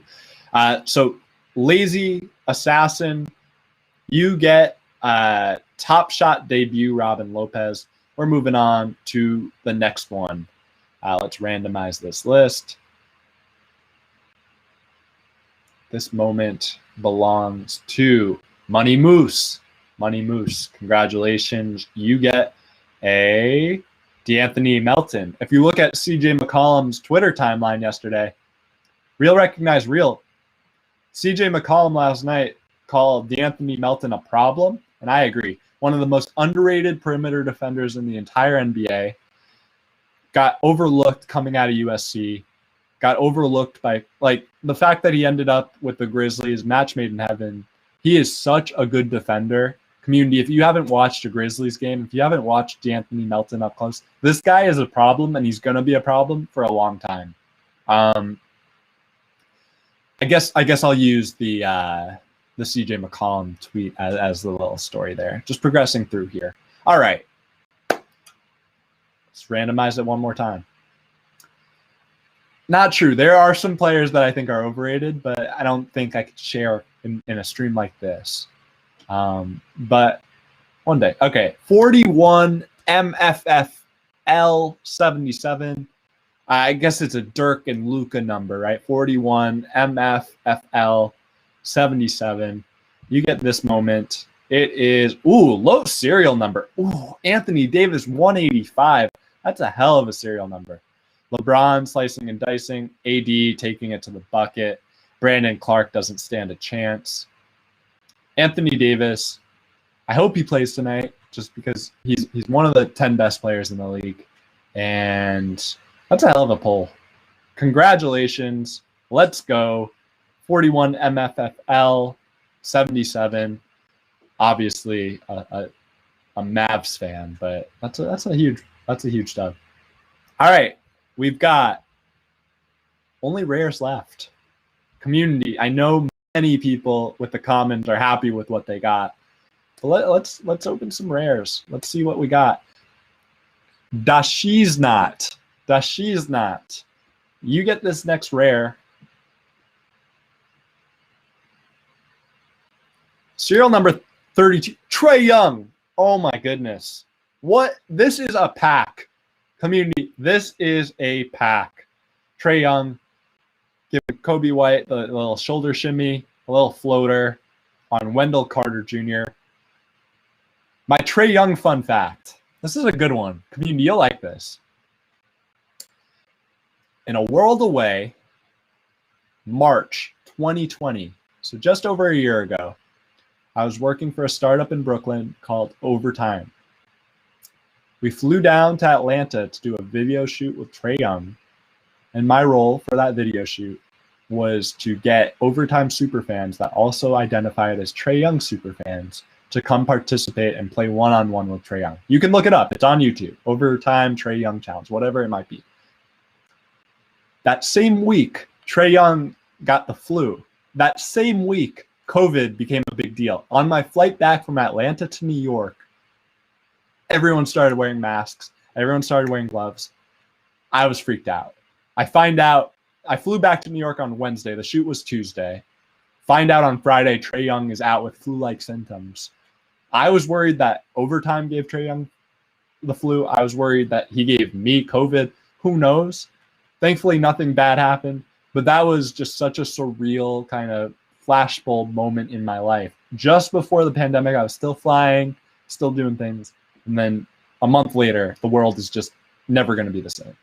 So Lazy Assassin, you get Top Shot debut Robin Lopez. We're moving on to the next one. Let's randomize this list. This moment belongs to Money Moose. Money Moose, congratulations. You get a D'Anthony Melton. If you look at CJ McCollum's Twitter timeline yesterday, real recognize real. CJ McCollum last night called D'Anthony Melton a problem, and I agree. One of the most underrated perimeter defenders in the entire NBA. Got overlooked coming out of USC. Got overlooked by, like, the fact that he ended up with the Grizzlies, match made in heaven. He is such a good defender. Community, if you haven't watched a Grizzlies game, if you haven't watched D'Anthony Melton up close, this guy is a problem, and he's going to be a problem for a long time. I guess I'll use the the CJ McCollum tweet as the little story there. Just progressing through here. All right. Let's randomize it one more time. Not true. There are some players that I think are overrated, but I don't think I could share in a stream like this. But one day. Okay. 41 MFFL 77. I guess it's a Dirk and Luca number, right? 41 MFFL 77. You get this moment. It is, low serial number. Anthony Davis 185. That's a hell of a serial number. LeBron slicing and dicing. AD taking it to the bucket. Brandon Clark doesn't stand a chance. Anthony Davis, I hope he plays tonight just because he's one of the 10 best players in the league. And that's a hell of a pull. Congratulations. Let's go. 41 MFFL 77. Obviously a Mavs fan, but that's a huge dub. All right. We've got only rares left. Community. I know many people with the comments are happy with what they got. But let's open some rares. Let's see what we got. Dashi's not. You get this next rare. Serial number 32. Trae Young. Oh my goodness. What? This is a pack. Community, this is a pack. Trae Young, giving Kobe White the little shoulder shimmy, a little floater on Wendell Carter Jr. My Trae Young fun fact. This is a good one. Community, you'll like this. In a world away, March 2020, so just over a year ago, I was working for a startup in Brooklyn called Overtime. We flew down to Atlanta to do a video shoot with Trae Young, and my role for that video shoot was to get Overtime superfans that also identified as Trae Young superfans to come participate and play one-on-one with Trae Young. You can look it up. It's on YouTube. Overtime Trae Young Challenge, whatever it might be. That same week, Trae Young got the flu. That same week, COVID became a big deal. On my flight back from Atlanta to New York, everyone started wearing masks. Everyone started wearing gloves. I was freaked out. I flew back to New York on Wednesday. The shoot was Tuesday. Find out on Friday, Trae Young is out with flu-like symptoms. I was worried that Overtime gave Trae Young the flu. I was worried that he gave me COVID. Who knows? Thankfully, nothing bad happened. But that was just such a surreal kind of flashbulb moment in my life. Just before the pandemic, I was still flying, still doing things. And then a month later, the world is just never going to be the same.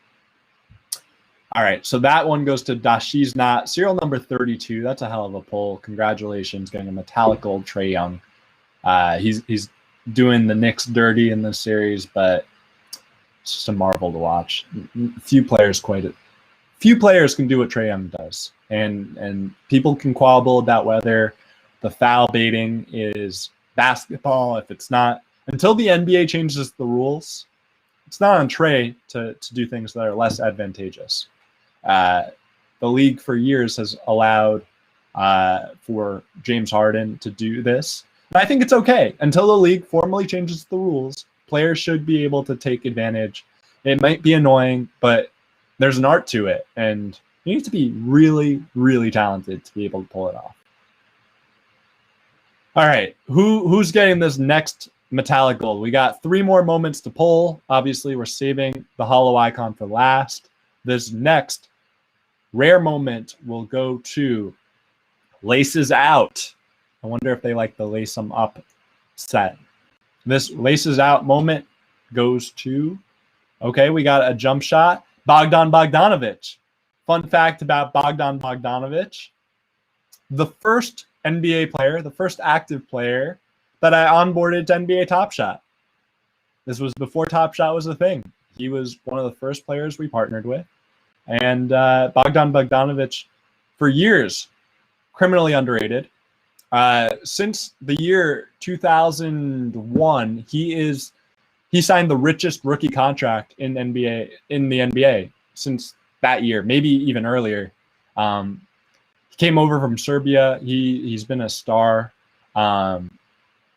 All right, so that one goes to Dashi's Not. Serial number 32. That's a hell of a pull. Congratulations, getting a metallic gold Trae Young. He's doing the Knicks dirty in this series, but it's just a marvel to watch. Few players can do what Trae Young does, and people can quabble about whether the foul baiting is basketball. If it's not, until the NBA changes the rules, it's not on Trae to do things that are less advantageous. The league for years has allowed for James Harden to do this. And I think it's okay. Until the league formally changes the rules, players should be able to take advantage. It might be annoying, but there's an art to it. And you need to be really, really talented to be able to pull it off. All right. Who's getting this next metallic gold? We got 3 more moments to pull. Obviously, we're saving the hollow icon for last. This next rare moment will go to Laces Out. I wonder if they like the Lace 'em Up set. This Laces Out moment goes to, okay, we got a jump shot. Bogdan Bogdanovich. Fun fact about Bogdan Bogdanovich. The first NBA player, the first active player that I onboarded to NBA Top Shot. This was before Top Shot was a thing. He was one of the first players we partnered with. And Bogdan Bogdanovich, for years, criminally underrated. Since the year 2001, he signed the richest rookie contract in the NBA since that year, maybe even earlier. He came over from Serbia. He's been a star.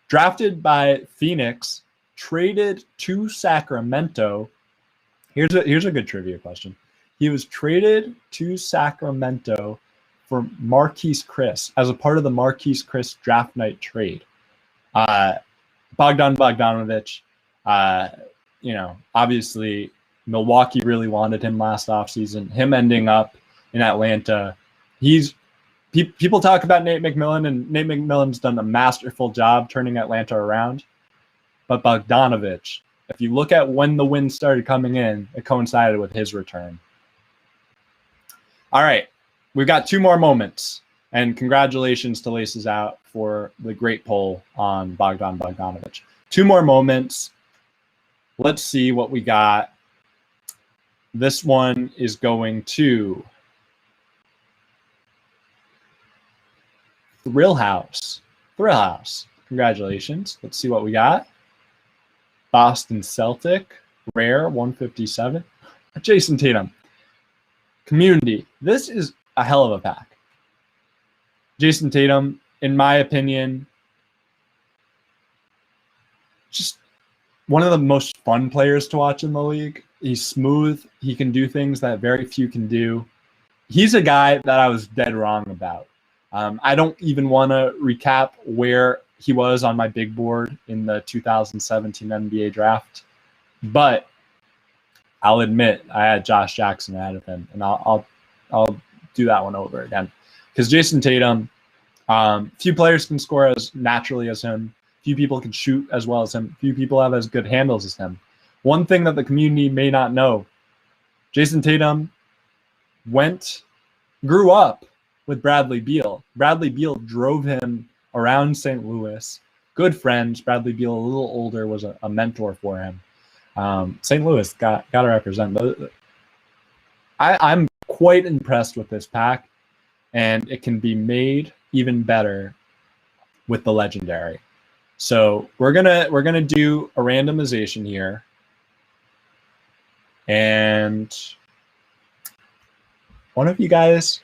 Drafted by Phoenix, traded to Sacramento. Here's a good trivia question. He was traded to Sacramento for Marquise Chris as a part of the Marquise Chris draft night trade. Bogdan Bogdanovich, obviously Milwaukee really wanted him last offseason. Him ending up in Atlanta. People talk about Nate McMillan, and Nate McMillan's done a masterful job turning Atlanta around. But Bogdanovich, if you look at when the wins started coming in, it coincided with his return. All right, we've got 2 more moments. And congratulations to Laces Out for the great poll on Bogdan Bogdanovich. 2 more moments. Let's see what we got. This one is going to Thrill House. Congratulations. Let's see what we got. Boston Celtic. Rare 157. Jason Tatum. Community. This is a hell of a pack. Jason Tatum, in my opinion, just one of the most fun players to watch in the league. He's smooth. He can do things that very few can do. He's a guy that I was dead wrong about. I don't even want to recap where he was on my big board in the 2017 NBA draft, but I'll admit I had Josh Jackson ahead of him, and I'll do that one over again. Because Jason Tatum, few players can score as naturally as him. Few people can shoot as well as him. Few people have as good handles as him. One thing that the community may not know, Jason Tatum grew up with Bradley Beal. Bradley Beal drove him around St. Louis. Good friends. Bradley Beal, a little older, was a mentor for him. St. Louis got to represent. I'm quite impressed with this pack, and it can be made even better with the legendary. So we're gonna do a randomization here, and one of you gals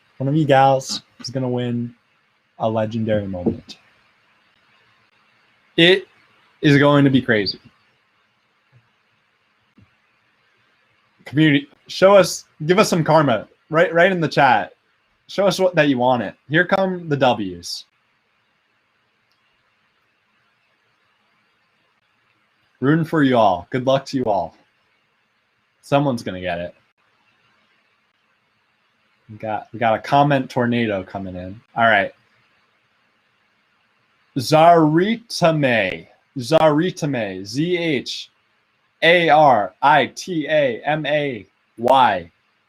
is gonna win a legendary moment. It is going to be crazy. Community, give us some karma right in the chat. Show us that you want it. Here come the W's. Rooting for you all. Good luck to you all. Someone's gonna get it. We got a comment tornado coming in. All right. Zaritame. Zharitame.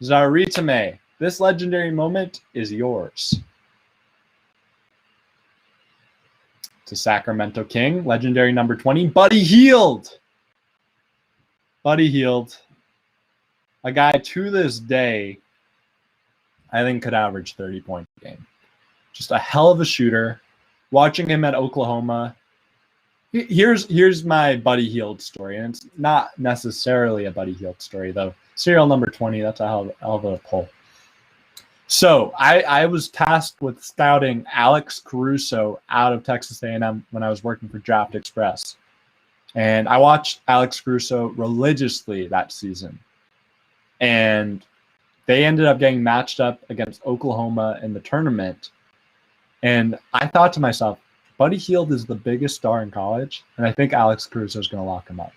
Zaritame. This legendary moment is yours. To Sacramento King, legendary number 20, Buddy Hield. A guy to this day, I think could average 30 points a game. Just a hell of a shooter. Watching him at Oklahoma. Here's my Buddy Hield story, and it's not necessarily a Buddy Hield story, though. Serial number 20, that's a hell of a pull. So I was tasked with scouting Alex Caruso out of Texas A&M when I was working for Draft Express. And I watched Alex Caruso religiously that season. And they ended up getting matched up against Oklahoma in the tournament. And I thought to myself, Buddy Hield is the biggest star in college, and I think Alex Caruso is going to lock him up.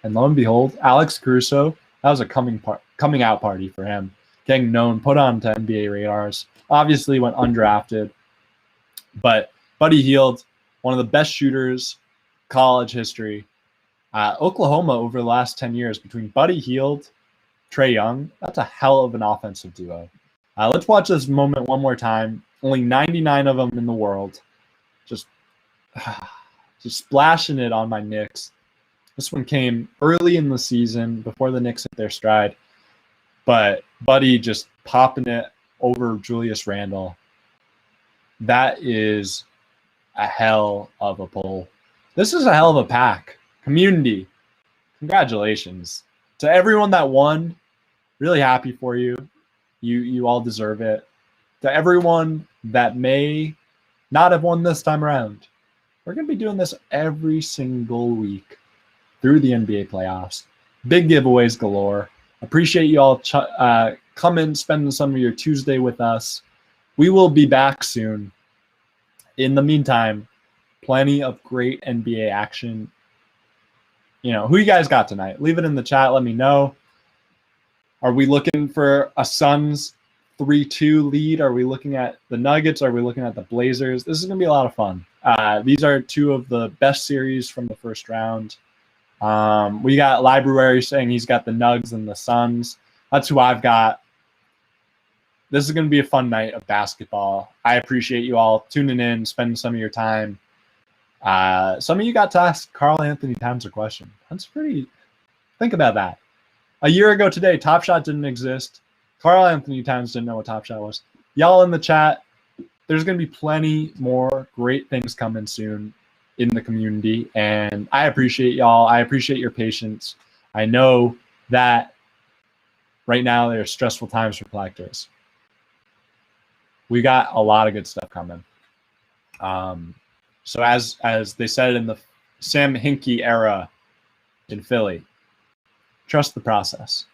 And lo and behold, Alex Caruso, that was a coming out party for him. Getting known, put on to NBA radars. Obviously went undrafted. But Buddy Hield, one of the best shooters college history. Oklahoma over the last 10 years between Buddy Hield, Trae Young, that's a hell of an offensive duo. Let's watch this moment one more time. Only 99 of them in the world. Just splashing it on my Knicks. This one came early in the season before the Knicks hit their stride. But Buddy just popping it over Julius Randle. That is a hell of a pull. This is a hell of a pack. Community, congratulations. To everyone that won, really happy for you. You all deserve it. to everyone that may not have won this time around, we're going to be doing this every single week through the NBA playoffs. Big giveaways galore. Appreciate you all coming, spending some of your Tuesday with us. We will be back soon. In the meantime, plenty of great NBA action. Who you guys got tonight? Leave it in the chat. Let me know. Are we looking for a Suns 3-2 lead? Are we looking at the Nuggets? Are we looking at the Blazers? This is going to be a lot of fun. These are two of the best series from the first round. We got Library saying he's got the Nugs and the Suns. That's who I've got. This is going to be a fun night of basketball. I appreciate you all tuning in, spending some of your time. Some of you got to ask Karl Anthony-Towns a question. That's pretty. Think about that. A year ago today, Top Shot didn't exist. Karl Anthony-Towns didn't know what Top Shot was. Y'all in the chat, there's going to be plenty more great things coming soon in the community, and I appreciate y'all. I appreciate your patience. I know that right now there are stressful times for collectors. We got a lot of good stuff coming. So as they said in the Sam Hinkie era in Philly, trust the process.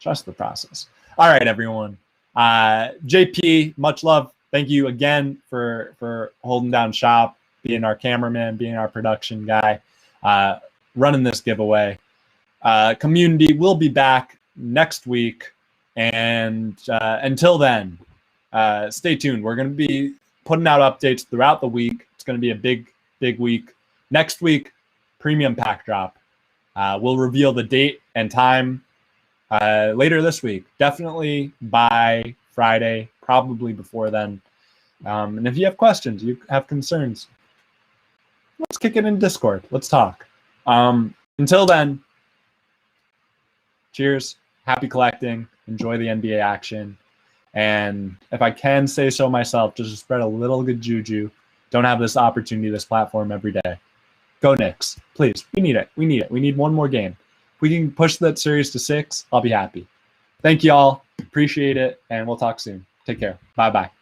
Trust the process. All right, everyone. JP, much love. Thank you again for holding down shop, being our cameraman, being our production guy, running this giveaway. Community will be back next week. And until then, stay tuned. We're going to be putting out updates throughout the week. It's going to be a big week. Next week, premium pack drop. We'll reveal the date and time later this week. Definitely by Friday, probably before then. And if you have questions, you have concerns, let's kick it in Discord. Let's talk. Until then, cheers. Happy collecting. Enjoy the NBA action. And if I can say so myself, just to spread a little good juju. Don't have this opportunity, this platform every day. Go Knicks, please. We need it. We need one more game. If we can push that series to 6, I'll be happy. Thank you all. Appreciate it. And we'll talk soon. Take care. Bye-bye.